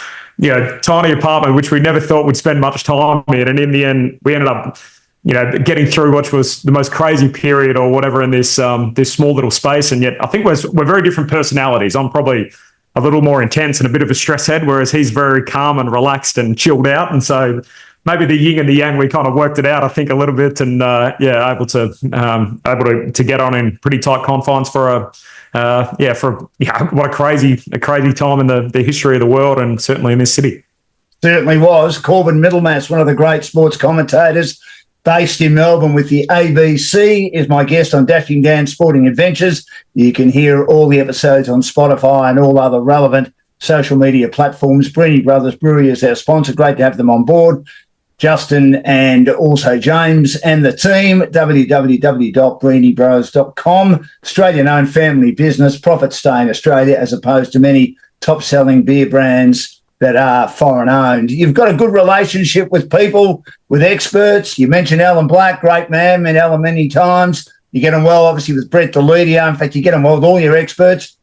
D: tiny apartment, which we never thought would spend much time in. And in the end, we ended up, getting through what was the most crazy period or whatever in this small little space. And yet I think we're very different personalities. I'm probably a little more intense and a bit of a stress head, whereas he's very calm and relaxed and chilled out. And so maybe the yin and the yang, we kind of worked it out, I think, a little bit, and able to get on in pretty tight confines for what a crazy time in the history of the world, and certainly in this city.
C: Certainly was. Corbin Middlemas, one of the great sports commentators based in Melbourne with the ABC, is my guest on Dashing Dan Sporting Adventures. You can hear all the episodes on Spotify and all other relevant social media platforms. Breeny Brothers Brewery is our sponsor. Great to have them on board. Justin and also James and the team, www.breenybros.com. Australian-owned family business. Profits stay in Australia as opposed to many top-selling beer brands that are foreign owned. You've got a good relationship with people, with experts. You mentioned Alan Black, great man, met Alan many times. You get on well, obviously, with Brett Delidio. In fact, you get on well with all your experts.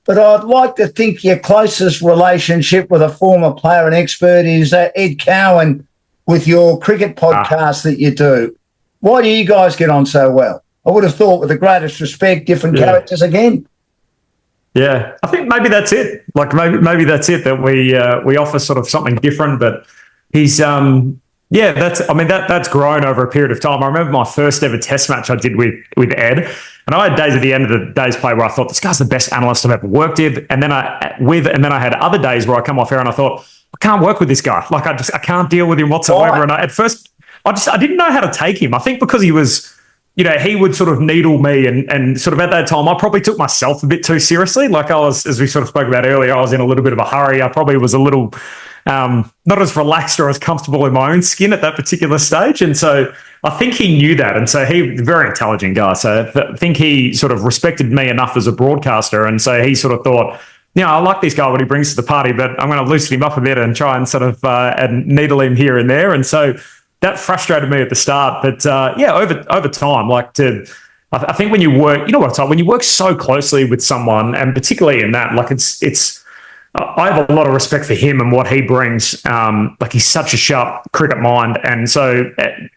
C: But I'd like to think your closest relationship with a former player and expert is Ed Cowan with your cricket podcast that you do. Why do you guys get on so well? I would have thought, with the greatest respect, different characters again.
D: Yeah, I think maybe that's it. Like maybe that's it, that we offer sort of something different. But he's that's grown over a period of time. I remember my first ever Test match I did with Ed, and I had days at the end of the day's play where I thought, this guy's the best analyst I've ever worked with, and then I had other days where I come off air and I thought, I can't work with this guy. Like I can't deal with him whatsoever.
C: Right.
D: And at first I didn't know how to take him. I think because he was, he would sort of needle me, and sort of at that time, I probably took myself a bit too seriously. Like I was, as we sort of spoke about earlier, I was in a little bit of a hurry. I probably was a little not as relaxed or as comfortable in my own skin at that particular stage. And so I think he knew that. And so he was a very intelligent guy. So I think he sort of respected me enough as a broadcaster. And so he sort of thought, I like this guy, what he brings to the party, but I'm going to loosen him up a bit and try and sort of and needle him here and there. And so that frustrated me at the start, but over time, I think when you work, you know what it's like, when you work so closely with someone, and particularly in that, like I have a lot of respect for him and what he brings. Like he's such a sharp cricket mind, and so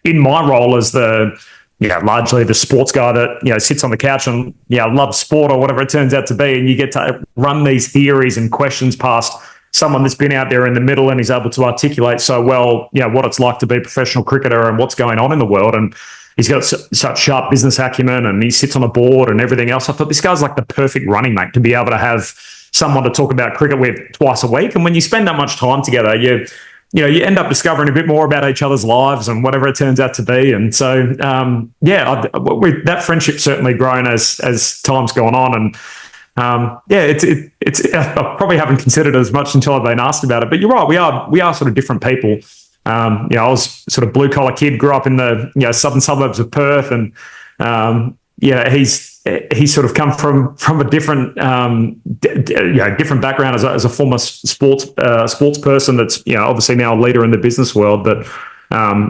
D: in my role as largely the sports guy that sits on the couch and loves sport or whatever it turns out to be, and you get to run these theories and questions past someone that's been out there in the middle and is able to articulate so well, what it's like to be a professional cricketer and what's going on in the world. And he's got such sharp business acumen, and he sits on a board and everything else. I thought this guy's like the perfect running mate to be able to have someone to talk about cricket with twice a week. And when you spend that much time together, you end up discovering a bit more about each other's lives and whatever it turns out to be. And so, that friendship's certainly grown as time's gone on. And it's I probably haven't considered it as much until I've been asked about it. But you're right, we are sort of different people. I was sort of blue collar kid, grew up in the southern suburbs of Perth, and he's sort of come from a different different background as a former sports person that's obviously now a leader in the business world. But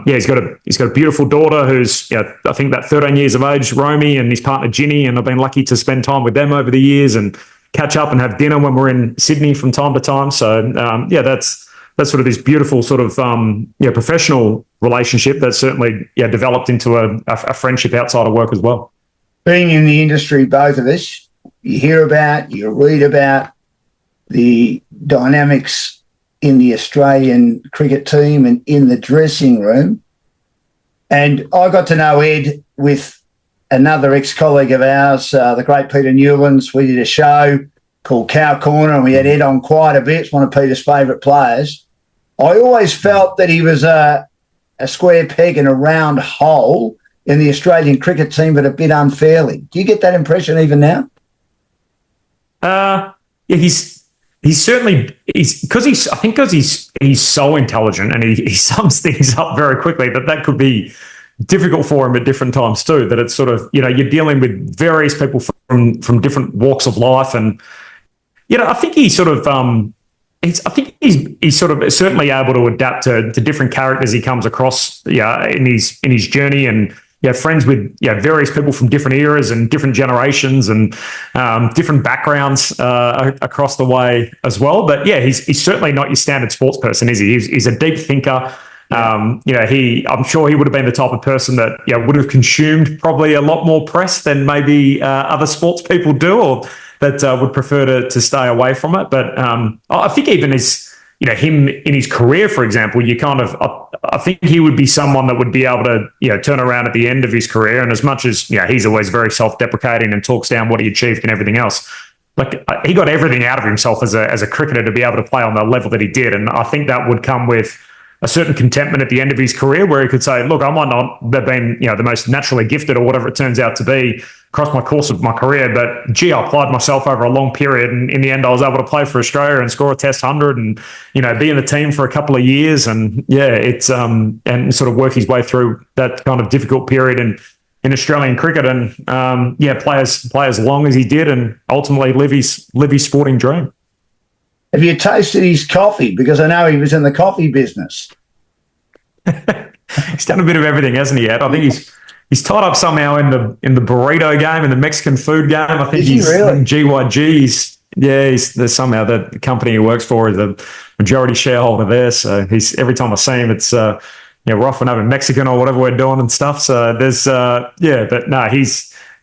D: he's got a beautiful daughter who's I think about 13 years of age, Romy, and his partner Ginny, and I've been lucky to spend time with them over the years and catch up and have dinner when we're in Sydney from time to time. So that's sort of this beautiful sort of professional relationship that's certainly developed into a friendship outside of work as well.
C: Being in the industry, both of us, you hear about, you read about the dynamics in the Australian cricket team and in the dressing room. And I got to know Ed with another ex-colleague of ours, the great Peter Newlands. We did a show called Cow Corner, and we had Ed on quite a bit. It's one of Peter's favourite players. I always felt that he was a square peg in a round hole in the Australian cricket team, but a bit unfairly. Do you get that impression even now?
D: He's certainly because he's so intelligent and he sums things up very quickly that could be difficult for him at different times too. That it's sort of you're dealing with various people from different walks of life, and I think he's sort of he's sort of certainly able to adapt to different characters he comes across in his journey, and friends with various people from different eras and different generations and different backgrounds across the way as well. But he's certainly not your standard sports person, is he? He's a deep thinker. I'm sure he would have been the type of person that would have consumed probably a lot more press than maybe other sports people do, or that would prefer to stay away from it. But I think even him in his career, for example, I think he would be someone that would be able to, turn around at the end of his career. And as much as, he's always very self-deprecating and talks down what he achieved and everything else, like he got everything out of himself as a cricketer to be able to play on the level that he did. And I think that would come with a certain contentment at the end of his career, where he could say, look, I might not have been, the most naturally gifted or whatever it turns out to be across my course of my career, but gee, I applied myself over a long period, and in the end I was able to play for Australia and score a Test 100 and be in the team for a couple of years, and it's and sort of work his way through that kind of difficult period in Australian cricket, and play as long as he did, and ultimately live his sporting dream.
C: Have you tasted his coffee? Because I know he was in the coffee business.
D: He's done a bit of everything, hasn't he, Ed? I think he's tied up somehow in the burrito game, in the Mexican food game. I think
C: he's really?
D: GYG. There's somehow the company he works for is the majority shareholder there. So he's every time I see him, it's we're often having Mexican or whatever we're doing and stuff. So there's but no, he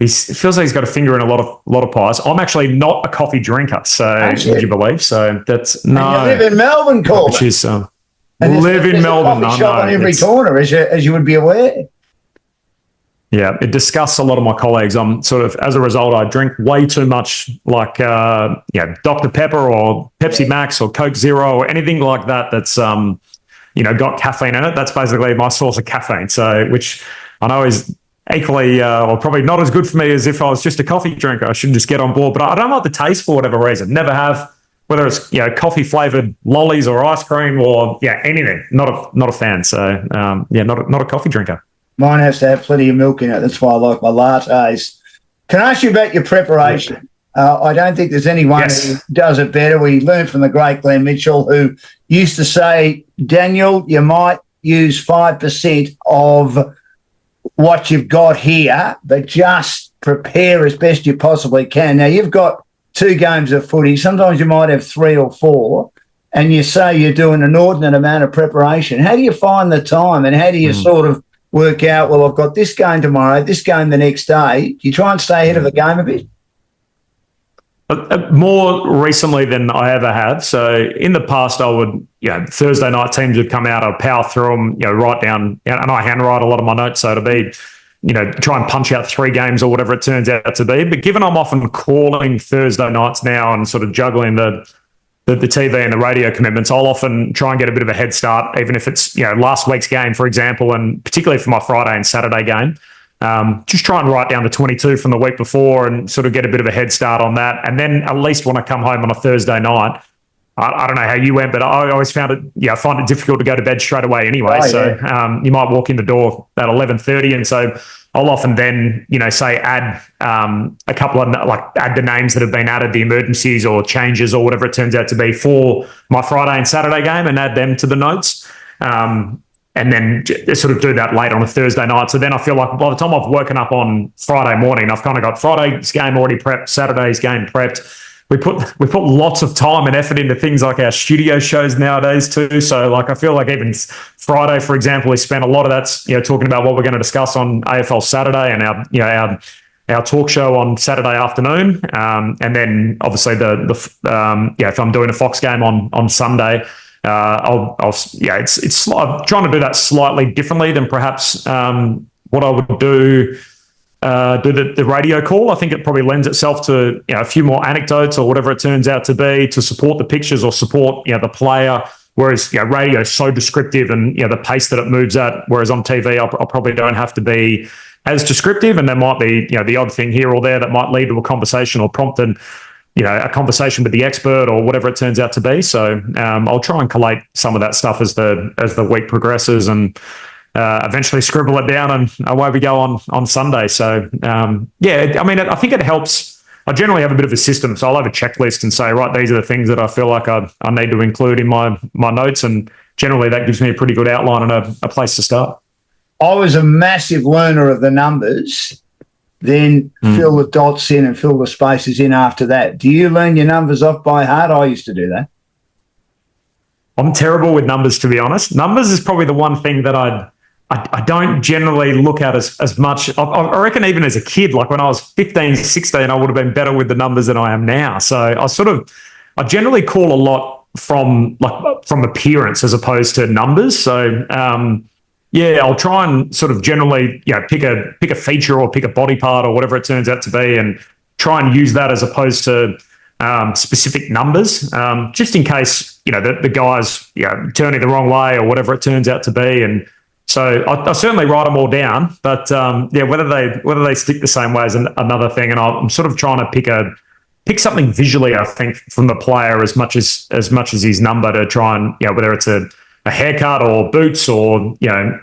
D: feels like he's got a finger in a lot of pies. I'm actually not a coffee drinker, so would you believe? So that's no.
C: And you live in Melbourne, Corbin.
D: Which is
C: and
D: live in Melbourne.
C: A coffee shop on every corner, as you would be aware.
D: Yeah, it disgusts a lot of my colleagues. I'm sort of, as a result, I drink way too much, like Dr. Pepper or Pepsi Max or Coke Zero or anything like that. That's got caffeine in it. That's basically my source of caffeine. So, which I know is equally or probably not as good for me as if I was just a coffee drinker. I should just get on board. But I don't like the taste for whatever reason. Never have. Whether it's coffee flavored lollies or ice cream or anything. Not a fan. So not a coffee drinker.
C: Mine has to have plenty of milk in it. That's why I like my lattes. Can I ask you about your preparation? I don't think there's anyone who does it better. We learned from the great Glenn Mitchell, who used to say, Daniel, you might use 5% of what you've got here, but just prepare as best you possibly can. Now, you've got 2 games of footy. Sometimes you might have 3 or 4, and you say you're doing an inordinate amount of preparation. How do you find the time, and how do you sort of work out, well, I've got this game tomorrow, this game the next day? Do you try and stay ahead of the game a bit?
D: More recently than I ever have. So in the past, I would, Thursday night teams would come out, I'd power through them, write down, and I handwrite a lot of my notes. So to be, try and punch out 3 games or whatever it turns out to be. But given I'm often calling Thursday nights now and sort of juggling the TV and the radio commitments, I'll often try and get a bit of a head start, even if it's, last week's game, for example, and particularly for my Friday and Saturday game. Just try and write down the 22 from the week before and sort of get a bit of a head start on that. And then at least when I come home on a Thursday night, I don't know how you went, but I always found it, I find it difficult to go to bed straight away anyway. You might walk in the door at 11:30. And so I'll often then, say add a couple of, add the names that have been added, the emergencies or changes or whatever it turns out to be for my Friday and Saturday game, and add them to the notes. And then sort of do that late on a Thursday night. So then I feel like by the time I've woken up on Friday morning, I've kind of got Friday's game already prepped, Saturday's game prepped. We put lots of time and effort into things like our studio shows nowadays too. So I feel like even Friday, for example, we spent a lot of that, talking about what we're going to discuss on AFL Saturday and our talk show on Saturday afternoon. And then obviously if I'm doing a Fox game on Sunday, it's I'm trying to do that slightly differently than perhaps what I would do the radio call. I think it probably lends itself to a few more anecdotes or whatever it turns out to be to support the pictures or support the player. Whereas radio is so descriptive and the pace that it moves at. Whereas on TV, I probably don't have to be as descriptive, and there might be the odd thing here or there that might lead to a conversation or prompt a conversation with the expert or whatever it turns out to be. So I'll try and collate some of that stuff as the week progresses and eventually scribble it down, and away we go on Sunday. So I think it helps. I generally have a bit of a system, so I'll have a checklist and say, right, these are the things that I feel like I need to include in my notes, and generally that gives me a pretty good outline and a place to start.
C: I was a massive learner of the numbers, then fill the dots in and fill the spaces in after that. Do you learn your numbers off by heart? I used to do that.
D: I'm terrible with numbers, to be honest. Numbers is probably the one thing that I don't generally look at as much. I reckon even as a kid, like when I was 15, 16, I would have been better with the numbers than I am now. So I generally call a lot from appearance as opposed to numbers. So I'll try and sort of generally pick a feature or pick a body part or whatever it turns out to be, and try and use that as opposed to specific numbers, just in case the guys turning the wrong way or whatever it turns out to be. And so I certainly write them all down, but whether they stick the same way is another thing. And I'm sort of trying to pick something visually, I think, from the player as much as his number, to try and whether it's a haircut or boots or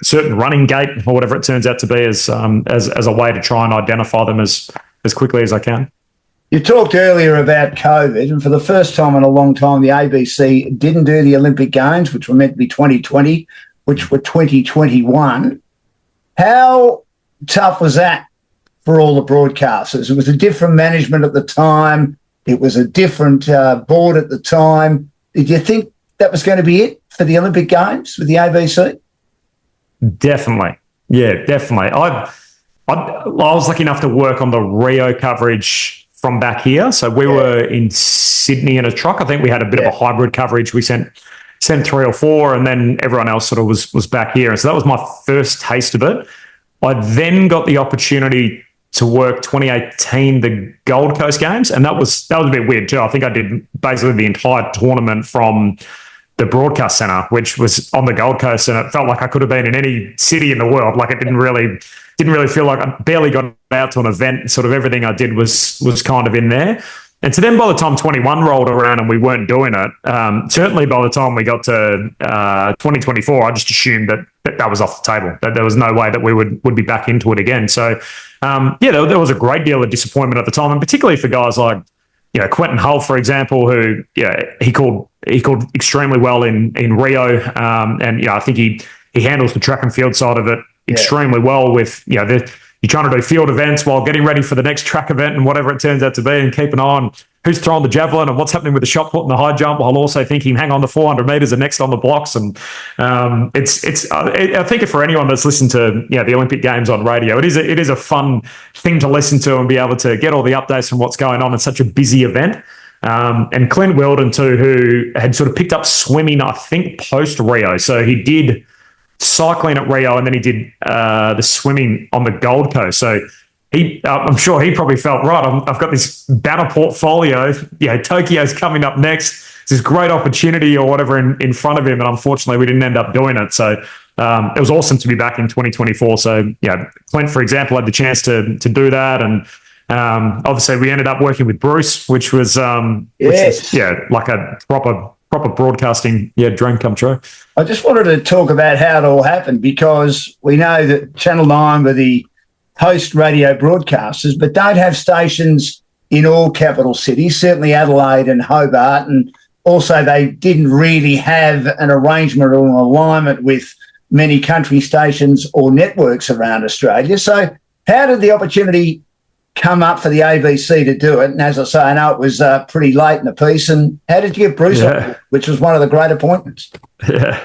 D: certain running gait or whatever it turns out to be as a way to try and identify them as quickly as I can.
C: You talked earlier about COVID, and for the first time in a long time, the ABC didn't do the Olympic Games, which were meant to be 2020, which were 2021. How tough was that for all the broadcasters? It was a different management at the time. It was a different board at the time. Did you think that was going to be it for the Olympic Games with the ABC?
D: Definitely. Yeah, definitely. I was lucky enough to work on the Rio coverage from back here. So we were in Sydney in a truck. I think we had a bit of a hybrid coverage. We sent 3 or 4, and then everyone else sort of was back here. And so that was my first taste of it. I then got the opportunity to work 2018, the Gold Coast Games, and that was a bit weird too. I think I did basically the entire tournament from the broadcast center, which was on the Gold Coast, and it felt like I could have been in any city in the world. Like it didn't really feel like I barely got out to an event. Sort of everything I did was kind of in there. And so then by the time 21 rolled around and we weren't doing it, certainly by the time we got to 2024, I just assumed that was off the table, that there was no way that we would be back into it again. So, there was a great deal of disappointment at the time, and particularly for guys like, Quentin Hull, for example, who, he called extremely well in Rio. And I think he handles the track and field side of it extremely well with, you're trying to do field events while getting ready for the next track event and whatever it turns out to be, and keep an eye on who's throwing the javelin and what's happening with the shot put and the high jump, while also thinking, hang on, the 400 metres are next on the blocks. And I think for anyone that's listened to the Olympic Games on radio, it is a fun thing to listen to and be able to get all the updates from what's going on in such a busy event. And Clint Weldon too, who had sort of picked up swimming, I think, post Rio. So he did cycling at Rio, and then he did the swimming on the Gold Coast. So I'm sure he probably felt, right, I've got this banner portfolio. Tokyo's coming up next. It's this great opportunity or whatever in front of him, and unfortunately we didn't end up doing it. So it was awesome to be back in 2024. So Clint, for example, had the chance to do that, and obviously we ended up working with Bruce, which was like a proper broadcasting dream come true.
C: I just wanted to talk about how it all happened, because we know that Channel 9 were the host radio broadcasters, but don't have stations in all capital cities, certainly Adelaide and Hobart, and also they didn't really have an arrangement or an alignment with many country stations or networks around Australia. So how did the opportunity come up for the ABC to do it? And as I say, I know it was pretty late in the piece. And how did you get Bruce on, which was one of the great appointments?
D: Yeah,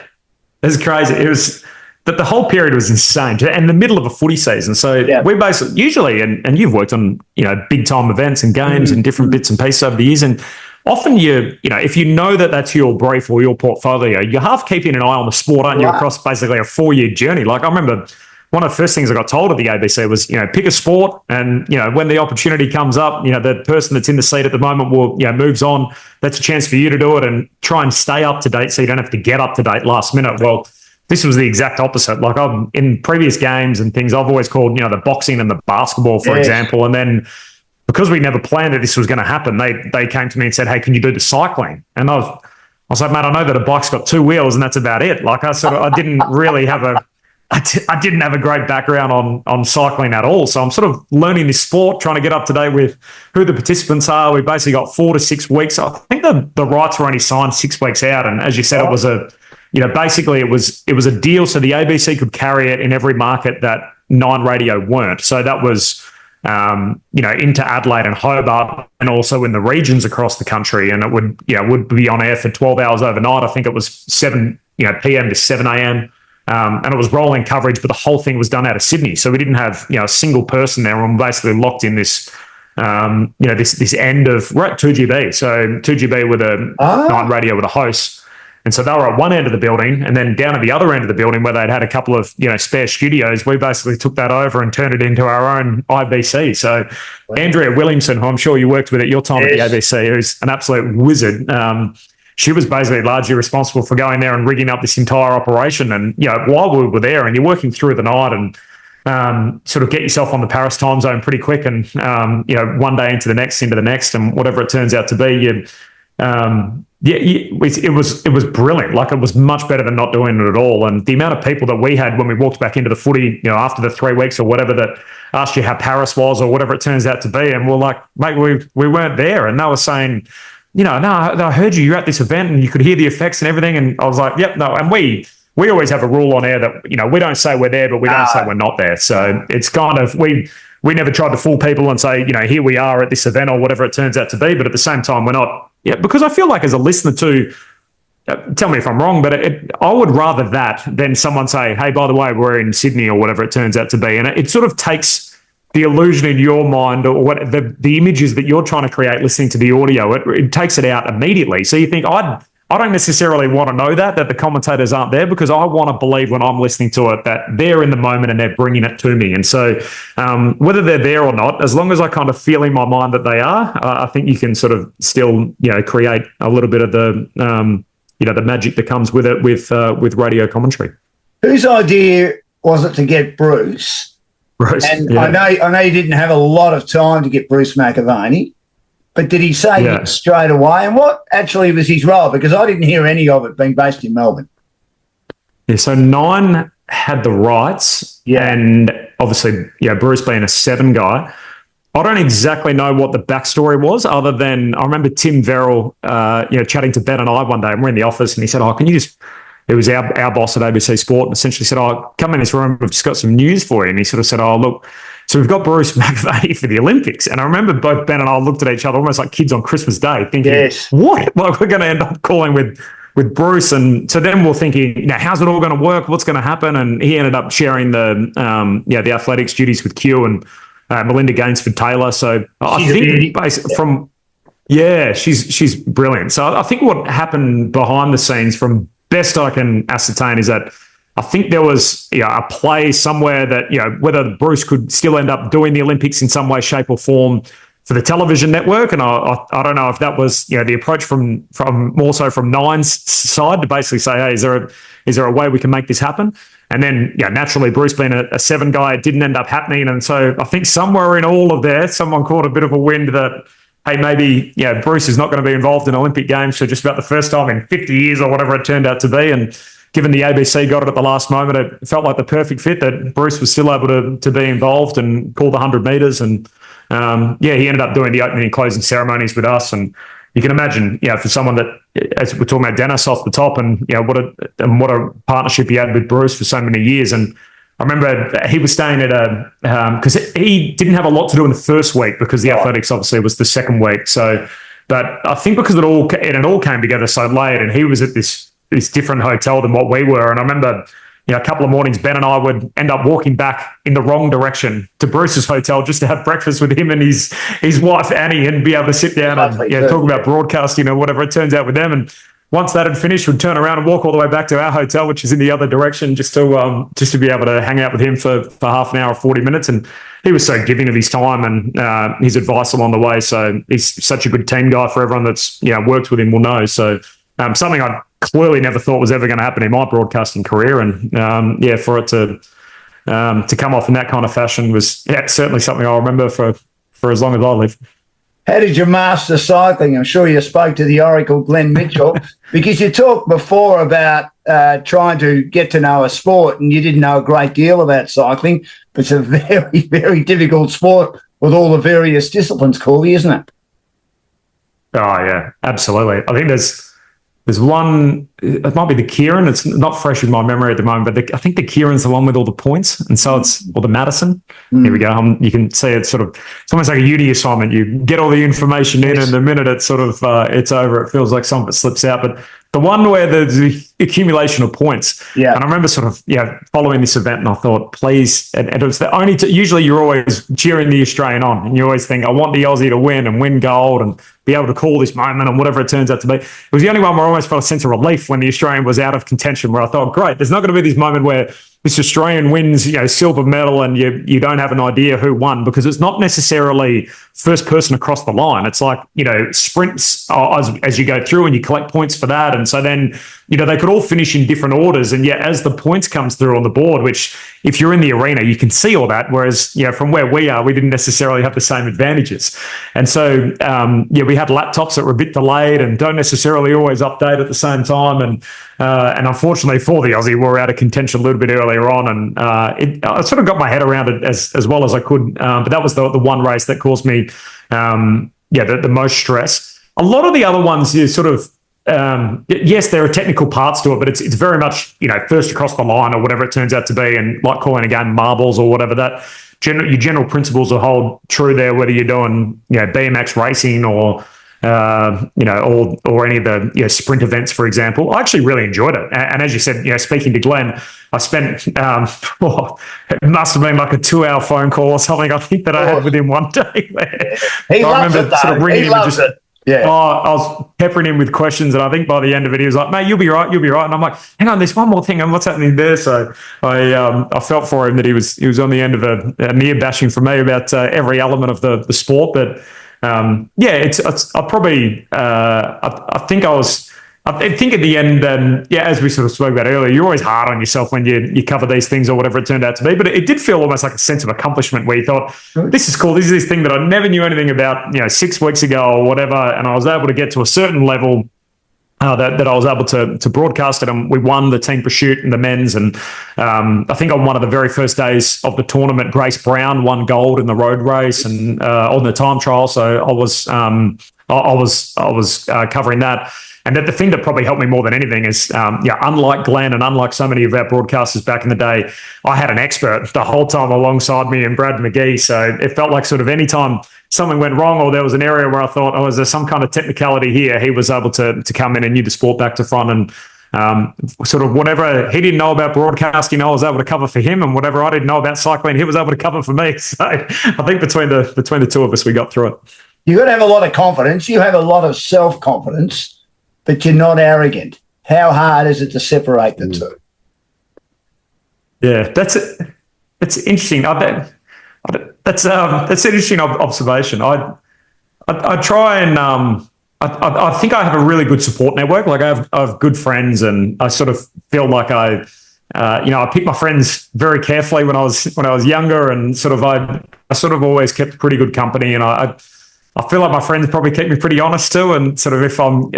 D: it's crazy. It was that the whole period was insane, and the middle of a footy season. So we basically usually, and you've worked on big time events and games and different bits and pieces over the years, and often if you know that that's your brief or your portfolio, you're half keeping an eye on the sport, aren't you, across basically a 4-year journey. Like I remember, one of the first things I got told at the ABC was, pick a sport, and, when the opportunity comes up, the person that's in the seat at the moment moves on. That's a chance for you to do it and try and stay up to date so you don't have to get up to date last minute. Well, this was the exact opposite. Like in previous games and things, I've always called, the boxing and the basketball, for example. And then because we never planned that this was going to happen, they came to me and said, hey, can you do the cycling? And I was like, mate, I know that a bike's got 2 wheels and that's about it. Like I didn't really have I didn't have a great background on cycling at all. So I'm sort of learning this sport, trying to get up to date with who the participants are. We basically got 4 to 6 weeks. I think the rights were only signed 6 weeks out. And as you said, it was basically it was a deal so the ABC could carry it in every market that Nine Radio weren't. So that was, into Adelaide and Hobart, and also in the regions across the country. And it would be on air for 12 hours overnight. I think it was 7 p.m. to 7 a.m. And it was rolling coverage, but the whole thing was done out of Sydney. So we didn't have, a single person there. And we're basically locked in this, this end of, we're at 2GB. So 2GB with a Nine Radio with a host. And so they were at one end of the building, and then down at the other end of the building where they'd had a couple of, spare studios, we basically took that over and turned it into our own IBC. So Andrea Williamson, who I'm sure you worked with at your time at the ABC, who's an absolute wizard. She was basically largely responsible for going there and rigging up this entire operation. And, while we were there and you're working through the night and sort of get yourself on the Paris time zone pretty quick and, one day into the next, and whatever it turns out to be, it was brilliant. Like, it was much better than not doing it at all. And the amount of people that we had when we walked back into the footy, after the 3 weeks or whatever, that asked you how Paris was or whatever it turns out to be, and we're like, mate, we weren't there, and they were saying, no, I heard you're at this event and you could hear the effects and everything, and I was like, yep, no, and we always have a rule on air that we don't say we're there, but we don't say we're not there. So it's kind of we never tried to fool people and say, here we are at this event or whatever it turns out to be, but at the same time, we're not. Yeah, because I feel like as a listener too, tell me if I'm wrong, but I would rather that than someone say, hey, by the way, we're in Sydney or whatever it turns out to be. And it sort of takes the illusion in your mind, or what the images that you're trying to create listening to the audio, it takes it out immediately. So you think, I don't necessarily want to know that the commentators aren't there, because I want to believe when I'm listening to it that they're in the moment and they're bringing it to me. And so whether they're there or not, as long as I kind of feel in my mind that they are, I think you can sort of still, create a little bit of the, the magic that comes with it with radio commentary. Whose
C: idea was it to get Bruce? And yeah. I know you didn't have a lot of time to get Bruce McAvaney, but did he say it straight away? And what actually was his role? Because I didn't hear any of it being based in Melbourne.
D: Yeah, so 9 had the rights, and obviously, Bruce being a 7 guy. I don't exactly know what the backstory was, other than I remember Tim Verrill, chatting to Ben and I one day, and we're in the office, and he said, can you just... It was our boss at ABC Sport, and essentially said, come in this room, we've just got some news for you. And he sort of said, look, so we've got Bruce McAvaney for the Olympics. And I remember both Ben and I looked at each other almost like kids on Christmas Day, thinking, what? Like, we're going to end up calling with Bruce. And so then we're thinking, how's it all going to work? What's going to happen? And he ended up sharing the athletics duties with Q and Melinda Gainsford-Taylor. So I think she's brilliant. So I think what happened behind the scenes, from best I can ascertain, is that I think there was a play somewhere that, whether Bruce could still end up doing the Olympics in some way, shape or form for the television network. And I don't know if that was, the approach from more so from Nine's side to basically say, hey, is there a way we can make this happen? And then, naturally, Bruce being a 7 guy, it didn't end up happening. And so I think somewhere in all of there, someone caught a bit of a wind that, hey, maybe, Bruce is not going to be involved in Olympic Games for just about the first time in 50 years or whatever it turned out to be. And given the ABC got it at the last moment, it felt like the perfect fit that Bruce was still able to be involved and call the 100 metres. And, he ended up doing the opening and closing ceremonies with us. And you can imagine, for someone that, as we're talking about Dennis off the top, and, what a partnership he had with Bruce for so many years. And I remember he was staying at because he didn't have a lot to do in the first week, because the athletics obviously was the second week. So, but I think because it all came together so late, and he was at this different hotel than what we were. And I remember, a couple of mornings, Ben and I would end up walking back in the wrong direction to Bruce's hotel just to have breakfast with him and his wife Annie, and be able to sit down and talk about broadcasting or whatever it turns out with them. And once that had finished, we'd turn around and walk all the way back to our hotel, which is in the other direction, just to be able to hang out with him for half an hour or 40 minutes. And he was so giving of his time and his advice along the way. So he's such a good team guy. For everyone that's worked with him will know. So something I clearly never thought was ever going to happen in my broadcasting career. And for it to come off in that kind of fashion was certainly something I'll remember for as long as I live.
C: How did you master cycling? I'm sure you spoke to the Oracle, Glenn Mitchell, because you talked before about trying to get to know a sport, and you didn't know a great deal about cycling. But it's a very, very difficult sport with all the various disciplines, Corby, isn't it?
D: Oh, yeah, absolutely. I think there's one, it might be the Kieran. It's not fresh in my memory at the moment, but I think the Kieran's the one with all the points. And so or the Madison. Here we go. You can see it's almost like a uni assignment. You get all the information in, and the minute it's it's over, it feels like some of it slips out. But the one where there's the accumulation of points. Yeah. And I remember following this event, and I thought, please, and it was the only, usually you're always cheering the Australian on, and you always think, I want the Aussie to win and win gold and be able to call this moment and whatever it turns out to be. It was the only one where I almost felt a sense of relief when the Australian was out of contention, where I thought, great, there's not going to be this moment where this Australian wins, silver medal, and you don't have an idea who won, because it's not necessarily first person across the line. It's like, sprints as you go through, and you collect points for that. And so then, they could all finish in different orders. And yet, as the points comes through on the board, which if you're in the arena, you can see all that. Whereas, from where we are, we didn't necessarily have the same advantages. And so, we had laptops that were a bit delayed and don't necessarily always update at the same time. And unfortunately for the Aussie, we were out of contention a little bit earlier on. And I sort of got my head around it as well as I could. But that was the one race that caused me, the most stress. A lot of the other ones, you sort of, yes, there are technical parts to it, but it's very much, first across the line or whatever it turns out to be. And like calling a game marbles or whatever, that your general principles will hold true there, whether you're doing, BMX racing or, or any of the sprint events, for example. I actually really enjoyed it. And as you said, speaking to Glenn, I spent, it must have been like a 2-hour phone call or something, I think, that I had with him one day.
C: He loves it, though. He loves it. Yeah.
D: I was peppering him with questions, and I think by the end of it, he was like, "Mate, you'll be right. And I'm like, "Hang on, there's one more thing, and what's happening there?" So I felt for him that he was on the end of a near bashing from me about every element of the sport. But I think at the end, as we sort of spoke about earlier, you're always hard on yourself when you cover these things or whatever it turned out to be. But it did feel almost like a sense of accomplishment where you thought, this is cool. This is this thing that I never knew anything about, 6 weeks ago or whatever. And I was able to get to a certain level that I was able to broadcast it. And we won the team pursuit and the men's. And I think on one of the very first days of the tournament, Grace Brown won gold in the road race and on the time trial. So I was covering that. And the thing that probably helped me more than anything is, unlike Glenn and unlike so many of our broadcasters back in the day, I had an expert the whole time alongside me and Brad McGee. So it felt like sort of any time something went wrong or there was an area where I thought, is there some kind of technicality here? He was able to come in and knew the sport back to front, and sort of whatever he didn't know about broadcasting, I was able to cover for him, and whatever I didn't know about cycling, he was able to cover for me. So I think between the two of us, we got through it.
C: You've got to have a lot of confidence. You have a lot of self-confidence, but you're not arrogant. How hard is it to separate the two?
D: Yeah, that's interesting. That's an interesting observation. I try and I think I have a really good support network. Like I have good friends, and I sort of feel like I picked my friends very carefully when I was younger, and sort of I sort of always kept pretty good company, and I feel like my friends probably keep me pretty honest too. And sort of if I'm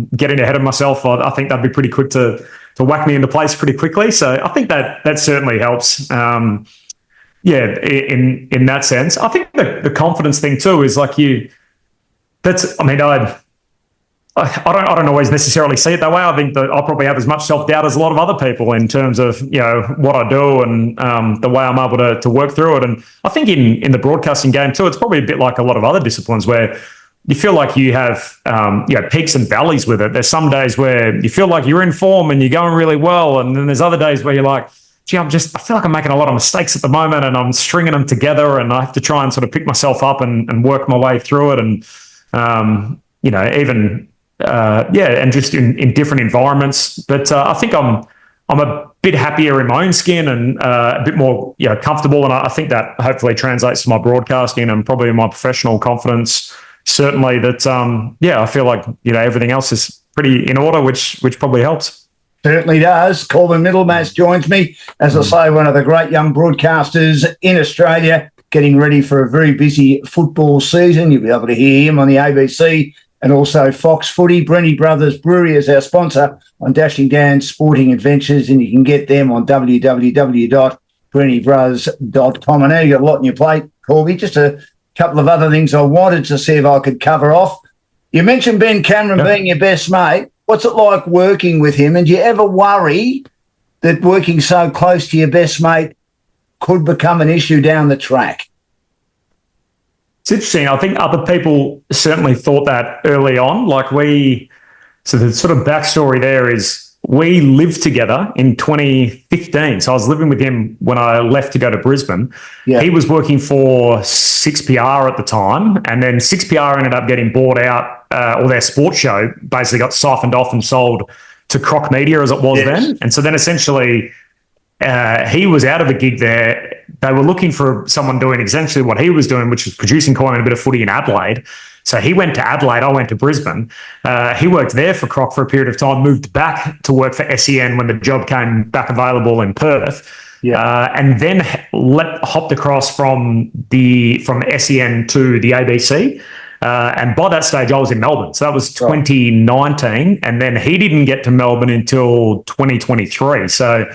D: getting ahead of myself, I think they'd be pretty quick to whack me into place pretty quickly. So I think that certainly helps. In that sense, I think the confidence thing too is like I don't always necessarily see it that way. I think that I probably have as much self-doubt as a lot of other people in terms of, what I do and the way I'm able to work through it. And I think in the broadcasting game too, it's probably a bit like a lot of other disciplines where you feel like you have, peaks and valleys with it. There's some days where you feel like you're in form and you're going really well. And then there's other days where you're like, gee, I feel like I'm making a lot of mistakes at the moment and I'm stringing them together and I have to try and sort of pick myself up and work my way through it. And, and just in different environments. But I think I'm a bit happier in my own skin and a bit more comfortable. And I think that hopefully translates to my broadcasting and probably my professional confidence. Certainly that, I feel like, everything else is pretty in order, which probably helps.
C: Certainly does. Corbin Middlemas joins me, as I say, one of the great young broadcasters in Australia, getting ready for a very busy football season. You'll be able to hear him on the ABC and also Fox Footy. Brenny Brothers Brewery is our sponsor on Dashing Dan's Sporting Adventures, and you can get them on www.brennybrothers.com. I know you've got a lot on your plate, Corby. Just a couple of other things I wanted to see if I could cover off. You mentioned Ben Cameron being your best mate. What's it like working with him? And do you ever worry that working so close to your best mate could become an issue down the track?
D: It's interesting. I think other people certainly thought that early on. So the sort of backstory there is we lived together in 2015. So I was living with him when I left to go to Brisbane. Yeah. He was working for 6PR at the time, and then 6PR ended up getting bought out, or their sports show basically got siphoned off and sold to Croc Media as it was then. And so then essentially he was out of a gig there. They were looking for someone doing essentially what he was doing, which was producing quite a bit of footy in Adelaide. So he went to Adelaide, I went to Brisbane. He worked there for Croc for a period of time, moved back to work for SEN when the job came back available in Perth. Yeah. And then hopped across from SEN to the ABC. And by that stage, I was in Melbourne. So that was 2019. And then he didn't get to Melbourne until 2023. So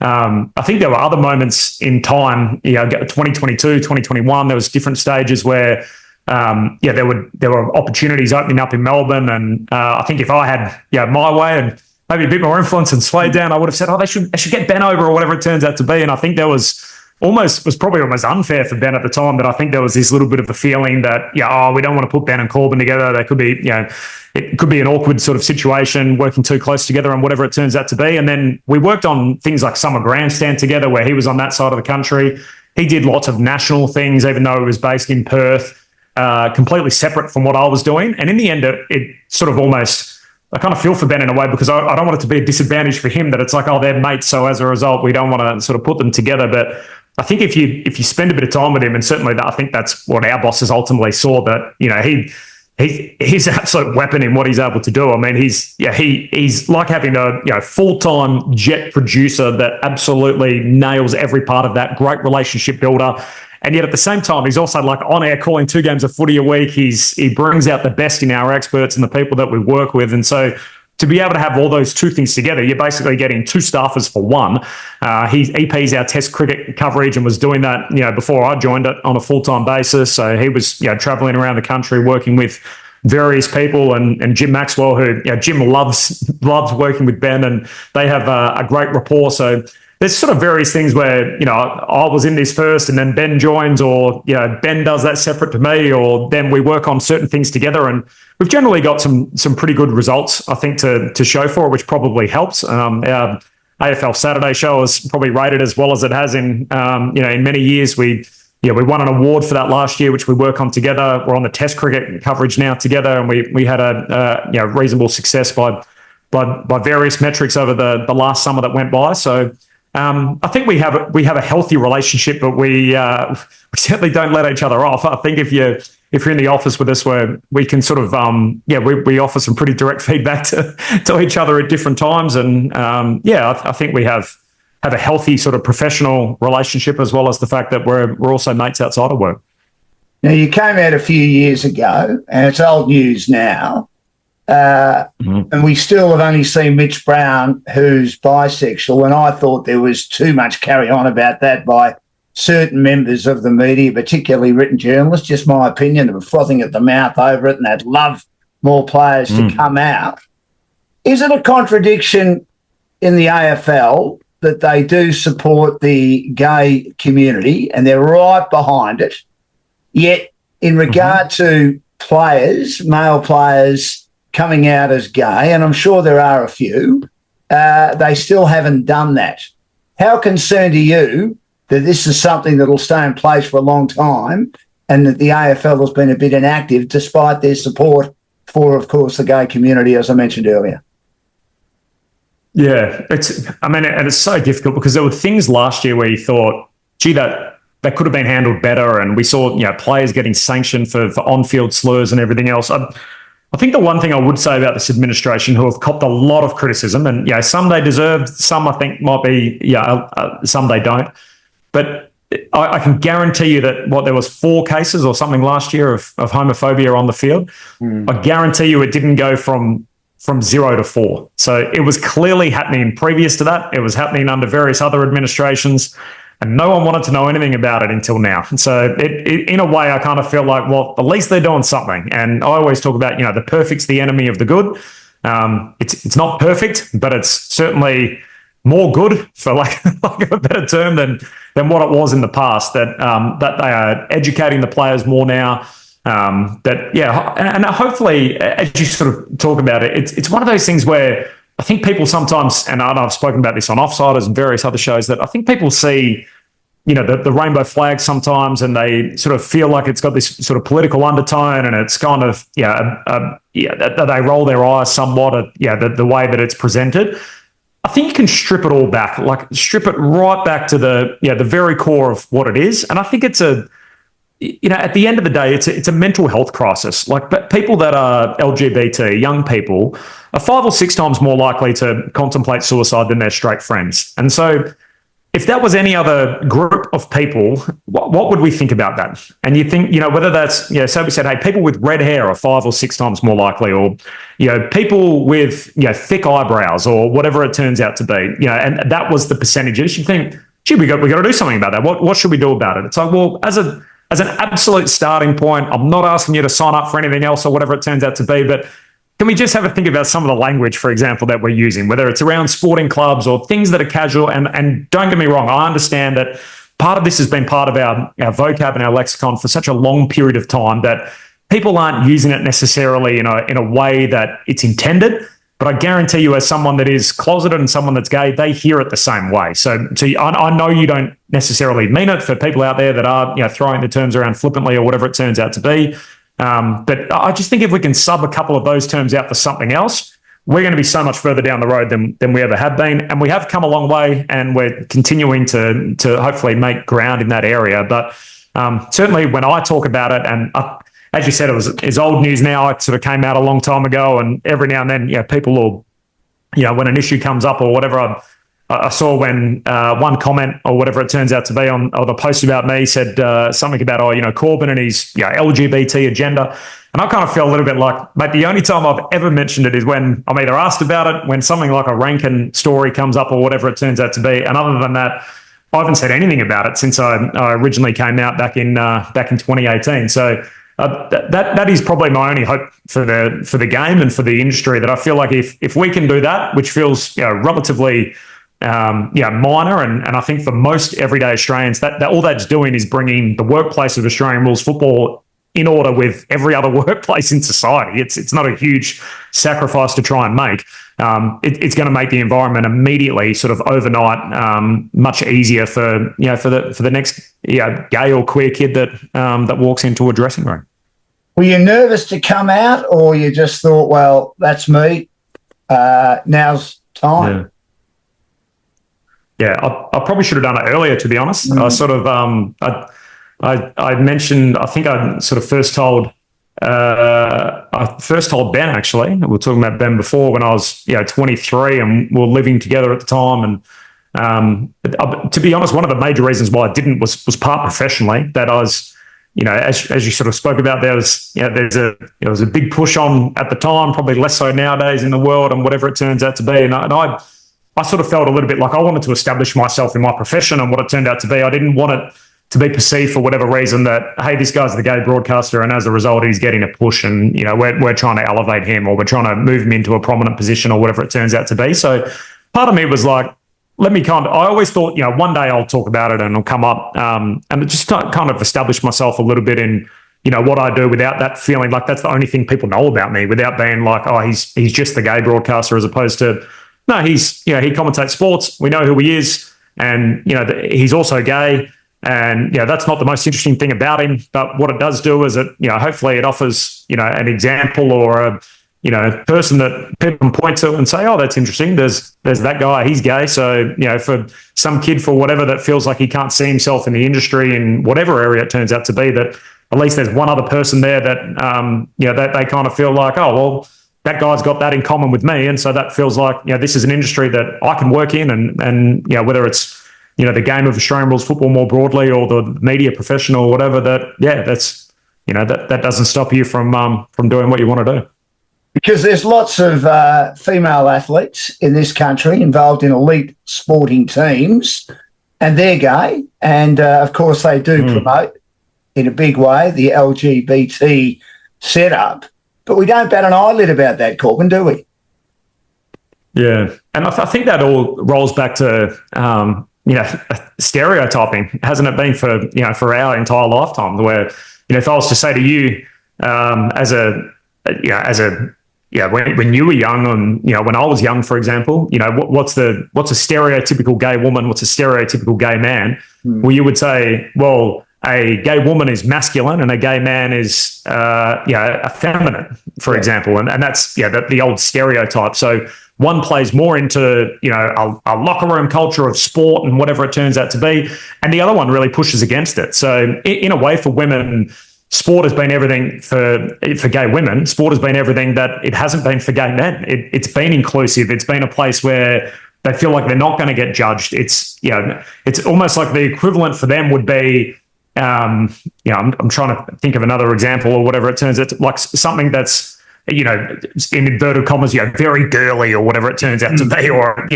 D: I think there were other moments in time, 2022, 2021, there was different stages where, there were opportunities opening up in Melbourne. And I think if I had, my way and maybe a bit more influence and slowed down, I would have said, they should get Ben over or whatever it turns out to be. And I think there was probably almost unfair for Ben at the time, but I think there was this little bit of a feeling that, we don't want to put Ben and Corbin together. There could be, it could be an awkward sort of situation working too close together and whatever it turns out to be. And then we worked on things like Summer Grandstand together where he was on that side of the country. He did lots of national things, even though he was based in Perth, completely separate from what I was doing. And in the end, it sort of almost, I kind of feel for Ben in a way because I don't want it to be a disadvantage for him that it's like, they're mates. So as a result, we don't want to sort of put them together. But I think if you spend a bit of time with him, and certainly I think that's what our bosses ultimately saw, that, he's an absolute weapon in what he's able to do. I mean, he's like having a full-time jet producer that absolutely nails every part of that, great relationship builder. And yet at the same time, he's also like on air calling 2 games of footy a week. He brings out the best in our experts and the people that we work with. And so to be able to have all those two things together, you're basically getting 2 staffers for one. He EPs our test cricket coverage and was doing that, before I joined it on a full-time basis. So he was, traveling around the country working with various people, and Jim Maxwell, who, Jim loves working with Ben, and they have a great rapport. So there's sort of various things where, I was in this first and then Ben joins, or, Ben does that separate to me, or then we work on certain things together. And we've generally got some pretty good results, I think, to show for, which probably helps. Our AFL Saturday show is probably rated as well as it has in many years. We won an award for that last year, which we work on together. We're on the Test cricket coverage now together, and we had a reasonable success by various metrics over the last summer that went by. So I think we have a healthy relationship, but we certainly don't let each other off. I think if you're in the office with us, where we can sort of we offer some pretty direct feedback to each other at different times, and I think we have a healthy sort of professional relationship, as well as the fact that we're also mates outside of work.
C: Now, you came out a few years ago, and it's old news now. And we still have only seen Mitch Brown, who's bisexual, and I thought there was too much carry on about that by certain members of the media, particularly written journalists. Just my opinion, they were frothing at the mouth over it, and they'd love more players to come out. Is it a contradiction in the AFL that they do support the gay community and they're right behind it, yet in regard to players, male players coming out as gay, and I'm sure there are a few, they still haven't done that? How concerned are you that this is something that will stay in place for a long time, and that the AFL has been a bit inactive despite their support for, of course, the gay community, as I mentioned earlier?
D: Yeah, and it's so difficult because there were things last year where you thought, gee, that could have been handled better, and we saw players getting sanctioned for on-field slurs and everything else. I think the one thing I would say about this administration, who have copped a lot of criticism, and some they deserve, some I think might be, some they don't. But I can guarantee you that there was 4 cases or something last year of homophobia on the field. I guarantee you it didn't go from 0 to 4. So it was clearly happening previous to that. It was happening under various other administrations, and no one wanted to know anything about it until now. And so in a way, I kind of feel like, well, at least they're doing something. And I always talk about, the perfect's the enemy of the good. It's not perfect, but it's certainly more good, for lack of a better term, than what it was in the past. That they are educating the players more now. And hopefully, as you sort of talk about it, it's one of those things where I think people sometimes, and I've spoken about this on Offsiders and various other shows, that I think people see, the rainbow flag sometimes, and they sort of feel like it's got this sort of political undertone, and it's kind of, that they roll their eyes somewhat at, the way that it's presented. I think you can strip it all back, like strip it right back to the very core of what it is. And I think it's at the end of the day, it's a mental health crisis. Like people that are LGBT, young people, are 5 or 6 times more likely to contemplate suicide than their straight friends. And so if that was any other group of people, what would we think about that? And you think, whether that's, so we said, hey, people with red hair are 5 or 6 times more likely, or, people with, thick eyebrows or whatever it turns out to be, and that was the percentages. You think, gee, we got to do something about that. What should we do about it? It's like, well, as an absolute starting point, I'm not asking you to sign up for anything else or whatever it turns out to be, but can we just have a think about some of the language, for example, that we're using, whether it's around sporting clubs or things that are casual? And don't get me wrong, I understand that part of this has been part of our vocab and our lexicon for such a long period of time that people aren't using it necessarily in a way that it's intended. But I guarantee you, as someone that is closeted and someone that's gay, they hear it the same way. So I know you don't necessarily mean it, for people out there that are throwing the terms around flippantly or whatever it turns out to be. But I just think if we can sub a couple of those terms out for something else, we're going to be so much further down the road than we ever have been. And we have come a long way, and we're continuing to hopefully make ground in that area. But certainly when I talk about it, and as you said, it's old news now. It sort of came out a long time ago, and every now and then, people will, when an issue comes up or whatever. I saw when one comment or whatever it turns out to be on the post about me said something about, Corbin and his LGBT agenda. And I kind of feel a little bit like, mate, the only time I've ever mentioned it is when I'm either asked about it, when something like a Rankin story comes up or whatever it turns out to be. And other than that, I haven't said anything about it since I originally came out back in 2018. So that is probably my only hope for the game and for the industry, that I feel like if we can do that, which feels relatively minor, and I think for most everyday Australians, that all that's doing is bringing the workplace of Australian rules football in order with every other workplace in society. It's not a huge sacrifice to try and make. It's going to make the environment immediately, sort of overnight, much easier for the next gay or queer kid that walks into a dressing room.
C: Were you nervous to come out, or you just thought, well, that's me, now's time?
D: Yeah. Yeah, I probably should have done it earlier, to be honest. I sort of, I mentioned, I think I sort of first told Ben, actually. We were talking about Ben before, when I was 23 and we were living together at the time. And to be honest, one of the major reasons why I didn't was part professionally, that I was, as you sort of spoke about, there was a big push on at the time, probably less so nowadays in the world and whatever it turns out to be. And I sort of felt a little bit like I wanted to establish myself in my profession, and what it turned out to be, I didn't want it to be perceived for whatever reason that, hey, this guy's the gay broadcaster, and as a result, he's getting a push, and we're trying to elevate him, or we're trying to move him into a prominent position, or whatever it turns out to be. So part of me was like, I always thought, one day I'll talk about it and it'll come up, and it just kind of establish myself a little bit in what I do, without that feeling like that's the only thing people know about me, without being like, oh, he's just the gay broadcaster, as opposed to, no, he's, he commentates sports. We know who he is. And, he's also gay. And, that's not the most interesting thing about him. But what it does do is it, hopefully it offers, an example, or a person that people can point to and say, oh, that's interesting. There's that guy, he's gay. So, for some kid, for whatever, that feels like he can't see himself in the industry in whatever area it turns out to be, that at least there's one other person there that, that they kind of feel like, oh, well, that guy's got that in common with me. And so that feels like, this is an industry that I can work in, and whether it's, the game of Australian rules football more broadly, or the media profession or whatever, that's, that doesn't stop you from doing what you want to do.
C: Because there's lots of female athletes in this country involved in elite sporting teams, and they're gay. And, of course, they do promote in a big way the LGBT setup. But we don't bat an eyelid about that, Corbin, do we?
D: Yeah. And I think that all rolls back to, stereotyping, hasn't it been for our entire lifetime, where, if I was to say to you, when you were young, and, when I was young, for example, what's a stereotypical gay woman? What's a stereotypical gay man? Well, you would say, well, a gay woman is masculine and a gay man is, effeminate, for example. And that's, the old stereotype. So one plays more into, a locker room culture of sport and whatever it turns out to be, and the other one really pushes against it. So in a way, for women, sport has been everything for gay women. Sport has been everything that it hasn't been for gay men. It's been inclusive. It's been a place where they feel like they're not going to get judged. It's almost like the equivalent for them would be, I'm trying to think of another example or whatever it turns out, like something that's, in inverted commas, very girly or whatever it turns out to be, or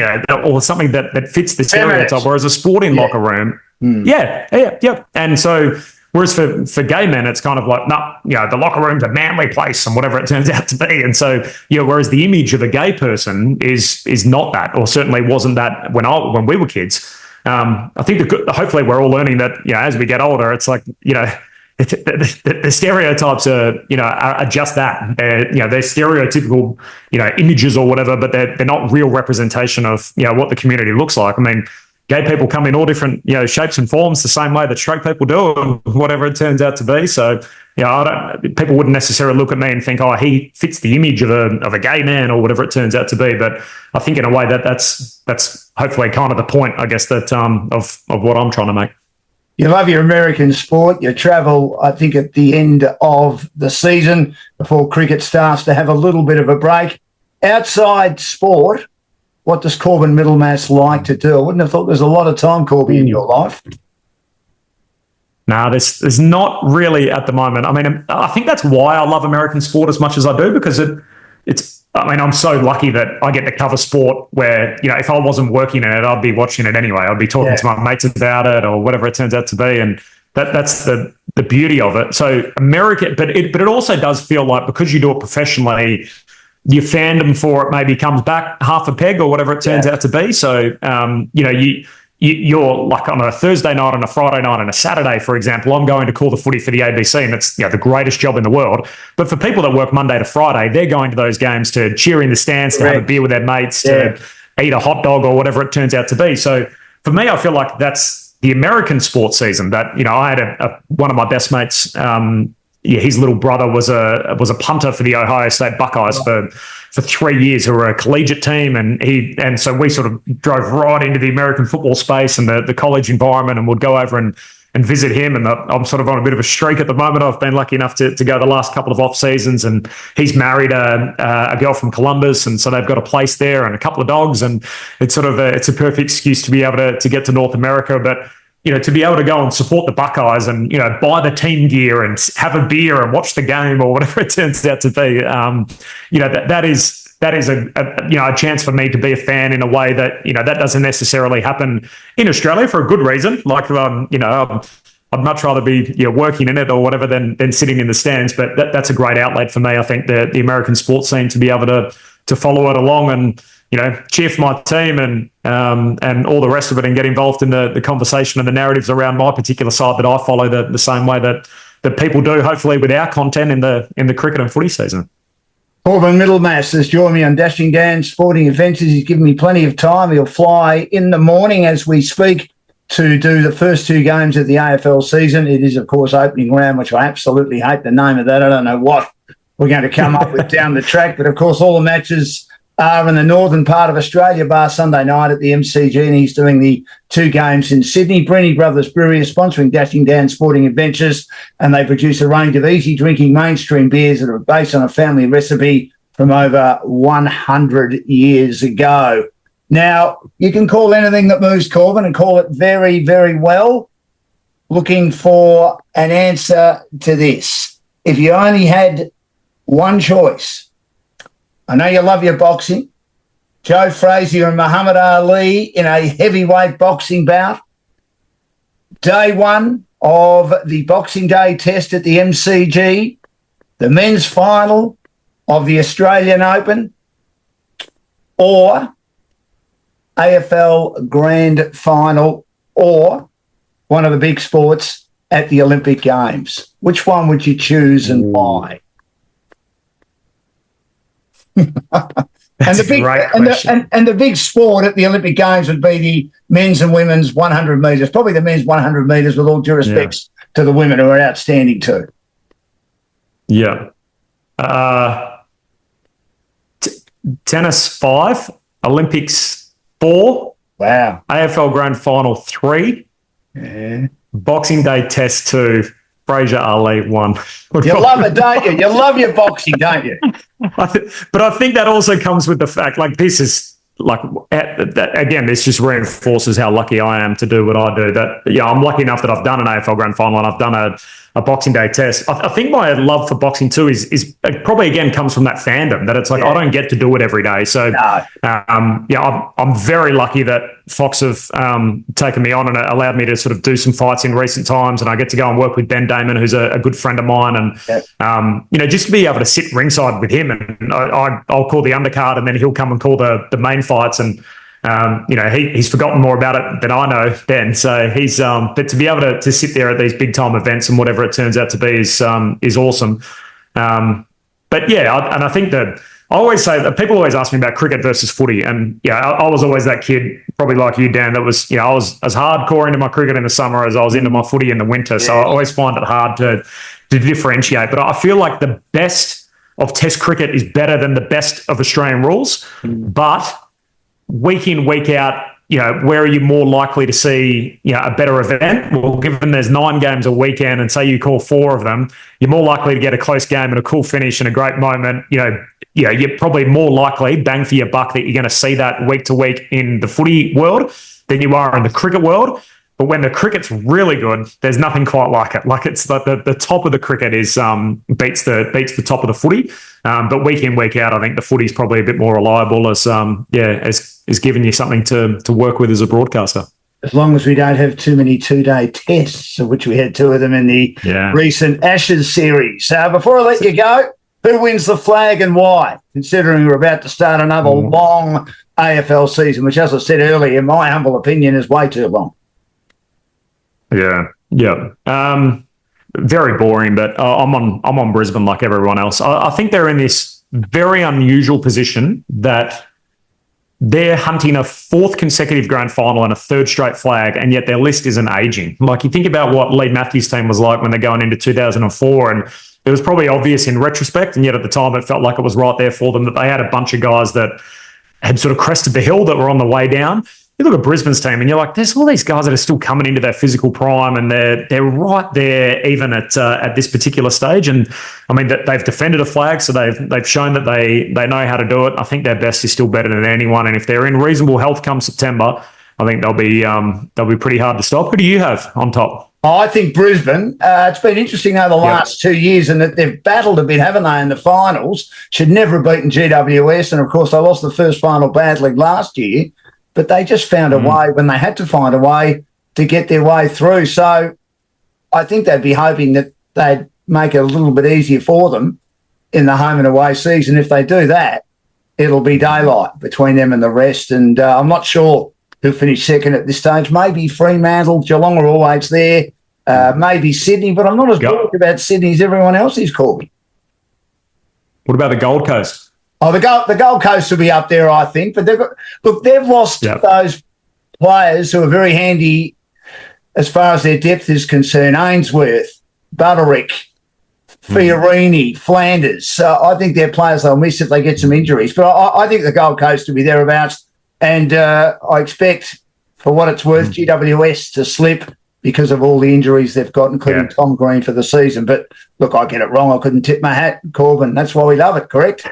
D: something that fits the stereotype. Whereas a sporting locker room, and so. Whereas for gay men, it's kind of like, the locker room's a manly place and whatever it turns out to be. And so, whereas the image of a gay person is not that, or certainly wasn't that when we were kids. I think hopefully we're all learning that, as we get older, it's like, the stereotypes are just that. They're stereotypical, images or whatever, but they're not real representation of, what the community looks like. I mean, gay people come in all different, shapes and forms, the same way that straight people do, and whatever it turns out to be. So, people wouldn't necessarily look at me and think, oh, he fits the image of a gay man or whatever it turns out to be. But I think in a way that's hopefully kind of the point, I guess, that of what I'm trying to make.
C: You love your American sport. You travel, I think, at the end of the season before cricket starts to have a little bit of a break. Outside sport, what does Corbin Middlemas like to do? I wouldn't have thought there's a lot of time, Corby, in your life.
D: No, there's not really at the moment. I mean, I think that's why I love American sport as much as I do, because I'm so lucky that I get to cover sport where, if I wasn't working in it, I'd be watching it anyway. I'd be talking to my mates about it or whatever it turns out to be. And that's the beauty of it. So America, but it also does feel like, because you do it professionally, your fandom for it maybe comes back half a peg or whatever it turns out to be. So, you're like on a Thursday night, on a Friday night, and a Saturday, for example, I'm going to call the footy for the ABC, and it's the greatest job in the world. But for people that work Monday to Friday, they're going to those games to cheer in the stands, to have a beer with their mates, to eat a hot dog or whatever it turns out to be. So for me, I feel like that's the American sports season. That I had one of my best mates. His little brother was a punter for the Ohio State Buckeyes for 3 years, who were a collegiate team, and so we sort of drove right into the American football space and the college environment, and would go over and visit him. And I'm sort of on a bit of a streak at the moment. I've been lucky enough to go the last couple of off seasons, and he's married a girl from Columbus, and so they've got a place there and a couple of dogs, and it's sort of it's a perfect excuse to be able to get to North America, but. To be able to go and support the Buckeyes and, buy the team gear and have a beer and watch the game or whatever it turns out to be, that is a chance for me to be a fan in a way that, that doesn't necessarily happen in Australia for a good reason. Like, I'd much rather be working in it or whatever than sitting in the stands. But that's a great outlet for me. I think the American sports scene, to be able to follow it along and, cheer for my team and all the rest of it, and get involved in the conversation and the narratives around my particular side that I follow the same way that people do, hopefully, with our content in the cricket and footy season.
C: Corbin Middlemas has joined me on Dashing Dan's Sporting Adventures. He's given me plenty of time. He'll fly in the morning as we speak to do the first two games of the AFL season. It is, of course, opening round, which I absolutely hate the name of that. I don't know what we're going to come up with down the track, but, of course, all the matches are in the northern part of Australia, bar Sunday night at the MCG, and he's doing the two games in Sydney. Brenny Brothers Brewery is sponsoring Dashing Dan Sporting Adventures, and they produce a range of easy drinking mainstream beers that are based on a family recipe from over 100 years ago. Now, you can call anything that moves, Corbin, and call it very, very well. Looking for an answer to this. If you only had one choice, I know you love your boxing. Joe Frazier and Muhammad Ali in a heavyweight boxing bout. Day one of the Boxing Day test at the MCG. The men's final of the Australian Open. Or AFL Grand Final, or one of the big sports at the Olympic Games. Which one would you choose and why? And the big sport at the Olympic Games would be the men's and women's 100 metres, probably the men's 100 metres, with all due respects to the women, who are outstanding too.
D: Yeah. tennis 5, Olympics 4,
C: Wow.
D: AFL Grand Final 3,
C: Yeah.
D: Boxing Day Test 2, Fraser Ali 1.
C: You love it, don't you? You love your boxing, don't you?
D: But I think that also comes with the fact, like, this is like, again, this just reinforces how lucky I am to do what I do. That, yeah, I'm lucky enough that I've done an AFL Grand Final and I've done a Boxing Day Test. I think my love for boxing too is probably, again, comes from that fandom, that it's like, I don't get to do it every day. So, I'm very lucky that Fox have taken me on and allowed me to sort of do some fights in recent times, and I get to go and work with Ben Damon, who's a good friend of mine, and just to be able to sit ringside with him, and I'll call the undercard, and then he'll come and call the main fights, and he's forgotten more about it than I know, Ben. So but to be able to sit there at these big time events and whatever it turns out to be is awesome. But yeah, and I think that I always say that people always ask me about cricket versus footy, and I was always that kid, probably like you, Dan, that was, I was as hardcore into my cricket in the summer as I was into my footy in the winter. So I always find it hard to differentiate. But I feel like the best of Test cricket is better than the best of Australian rules, but week in, week out, where are you more likely to see, a better event? Well, given there's 9 games a weekend and say you call 4 of them, you're more likely to get a close game and a cool finish and a great moment. You're probably more likely, bang for your buck, that you're going to see that week to week in the footy world than you are in the cricket world. But when the cricket's really good, there's nothing quite like it. Like, it's the top of the cricket is beats the top of the footy. But week in, week out, I think the footy's probably a bit more reliable as giving you something to work with as a broadcaster.
C: As long as we don't have too many 2-day tests, of which we had 2 of them in the recent Ashes series. Before I let you go, who wins the flag and why? Considering we're about to start another long AFL season, which, as I said earlier, in my humble opinion, is way too long.
D: Yeah. Very boring, but I'm on Brisbane like everyone else. I think they're in this very unusual position that they're hunting a 4th consecutive grand final and a 3rd straight flag, and yet their list isn't aging. Like, you think about what Lee Matthews' team was like when they're going into 2004, and it was probably obvious in retrospect, and yet at the time it felt like it was right there for them, that they had a bunch of guys that had sort of crested the hill, that were on the way down. You look at Brisbane's team and you're like, there's all these guys that are still coming into their physical prime, and they're right there even at this particular stage. And I mean, that they've defended a flag, so they've shown that they know how to do it. I think their best is still better than anyone, and if they're in reasonable health come September, I think they'll be pretty hard to stop. Who do you have on top?
C: I think Brisbane. It's been interesting over the last 2 years, and that they've battled a bit, haven't they, in the finals? Should never have beaten GWS, and of course they lost the first final badly last year. But they just found a way when they had to find a way to get their way through. So I think they'd be hoping that they'd make it a little bit easier for them in the home and away season. If they do that, it'll be daylight between them and the rest. And I'm not sure who'll finish second at this stage. Maybe Fremantle, Geelong are always there. Maybe Sydney, but I'm not as bullish about Sydney as everyone else is, Corbin.
D: What about the Gold Coast?
C: Oh, the Gold Coast will be up there, I think. But they've lost those players who are very handy as far as their depth is concerned. Ainsworth, Butterick, Fiorini, Flanders. So I think they're players they'll miss if they get some injuries. But I think the Gold Coast will be thereabouts. And I expect, for what it's worth, GWS to slip because of all the injuries they've got, including Tom Green for the season. But look, I get it wrong. I couldn't tip my hat, Corbin. That's why we love it, correct?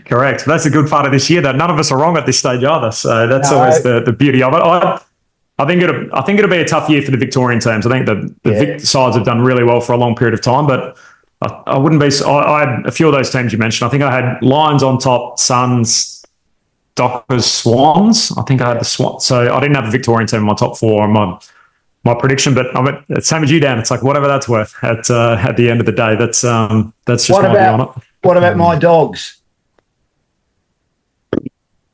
D: Correct. That's a good part of this year, that none of us are wrong at this stage either. So that's always the beauty of it. I think it'll be a tough year for the Victorian teams. I think the Vic sides have done really well for a long period of time, but I wouldn't be. I had a few of those teams you mentioned. I think I had Lions on top, Suns, Dockers, Swans. I think I had the Swans. So I didn't have the Victorian team in my top 4 on my prediction, but I'm same as you, Dan. It's like whatever that's worth at the end of the day. That's just my view on it.
C: What about my Dogs?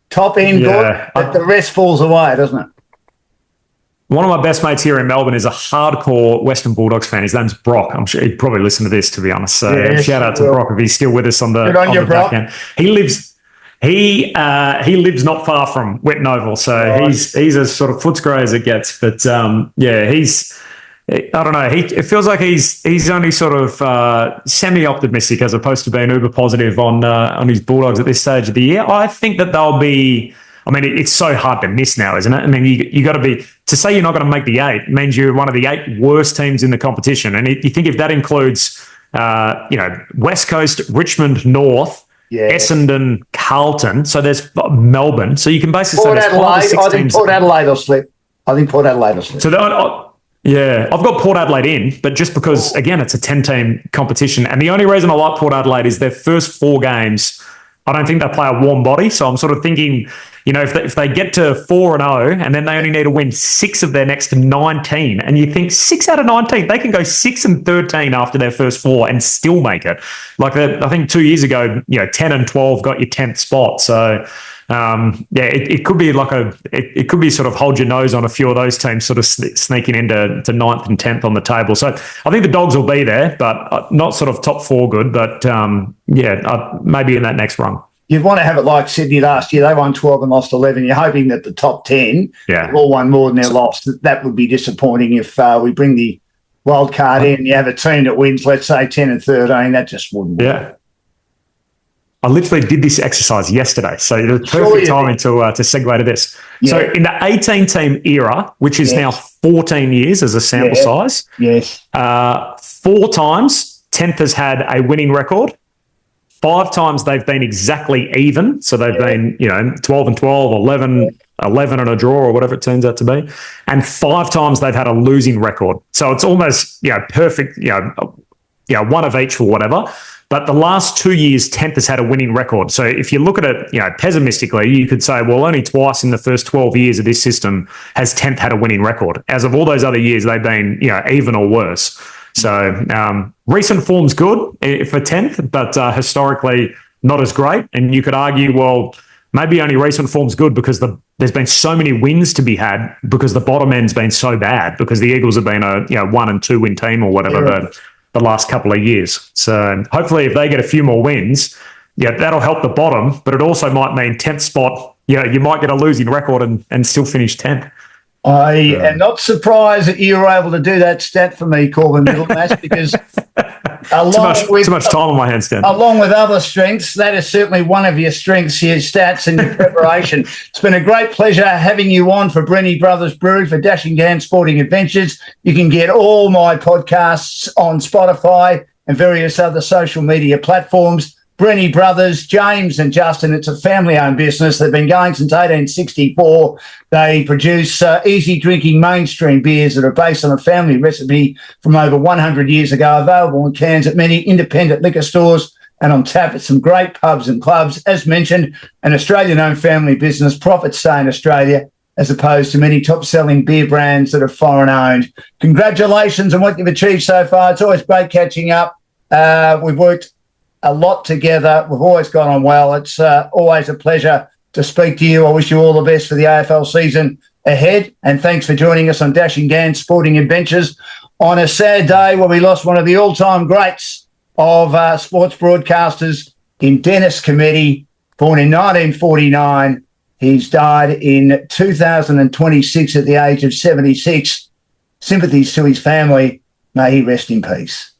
C: Top end good, but the rest falls away, doesn't it?
D: One of my best mates here in Melbourne is a hardcore Western Bulldogs fan. His name's Brock. I'm sure he'd probably listen to this, to be honest. So shout out to Brock if he's still with us on the back end. He lives not far from Wetton Oval, so he's as sort of Footscray as it gets. But I don't know. It feels like he's only sort of semi-optimistic as opposed to being uber positive on his Bulldogs at this stage of the year. I think that they'll be. I mean, it's so hard to miss now, isn't it? I mean, you got to be to say you're not going to make the 8 means you're one of the 8 worst teams in the competition. And you think if that includes, West Coast, Richmond, North. Yeah. Essendon, Carlton. So there's Melbourne. So you can basically
C: Port
D: say
C: Adelaide. I think Port Adelaide will slip. So
D: yeah, I've got Port Adelaide in, but just because again it's a 10-team competition, and the only reason I like Port Adelaide is their first 4 games. I don't think they play a warm body, so I'm sort of thinking, if they get to 4-0 and then they only need to win 6 of their next 19, and you think 6 out of 19, they can go 6-13 after their first 4 and still make it. Like I think 2 years ago, 10-12 got your 10th spot. So it could be it could be sort of hold your nose on a few of those teams sort of sneaking into 9th and 10th on the table. So I think the Dogs will be there, but not sort of top 4 good, but maybe in that next run.
C: You'd want to have it like Sydney last year. They won 12 and lost 11. You're hoping that the top 10 all won more than their loss. That would be disappointing if we bring the wild card in. You have a team that wins, let's say, 10 and 13. That just wouldn't work.
D: Yeah. I literally did this exercise yesterday, so the perfect timing to segue to this. Yeah. So in the 18-team era, which is now 14 years as a sample size, 4 times 10th has had a winning record. 5 times they've been exactly even, so they've been 12 and 12, 11 and a draw, or whatever it turns out to be, and 5 times they've had a losing record. So it's almost perfect, one of each or whatever. But the last 2 years, 10th has had a winning record. So if you look at it, pessimistically, you could say, well, only twice in the first 12 years of this system has 10th had a winning record. As of all those other years, they've been, even or worse. So recent form's good for 10th, but historically not as great. And you could argue, well, maybe only recent form's good because there's been so many wins to be had because the bottom end's been so bad because the Eagles have been a 1 and 2 win team or whatever. The last couple of years. So hopefully if they get a few more wins, that'll help the bottom, but it also might mean 10th spot, you might get a losing record and still finish 10th.
C: I am not surprised that you were able to do that stat for me, Corbin Middlemas, because
D: too much time on my hands, Dan.
C: Along with other strengths, that is certainly one of your strengths, your stats and your preparation. It's been a great pleasure having you on for Brenny Brothers Brew for Dashing Down Sporting Adventures. You can get all my podcasts on Spotify and various other social media platforms. Brenny Brothers, James and Justin, it's a family-owned business. They've been going since 1864. They produce easy-drinking mainstream beers that are based on a family recipe from over 100 years ago, available in cans at many independent liquor stores and on tap at some great pubs and clubs. As mentioned, an Australian-owned family business, profits stay in Australia, as opposed to many top-selling beer brands that are foreign-owned. Congratulations on what you've achieved so far. It's always great catching up. We've worked a lot together. We've always got on well. It's always a pleasure to speak to you. I wish you all the best for the AFL season ahead, and thanks for joining us on Dashing Dan Sporting Adventures on a sad day where we lost one of the all-time greats of sports broadcasters in Dennis Cometti, born in 1949. He's died in 2026 at the age of 76. Sympathies to his family. May he rest in peace.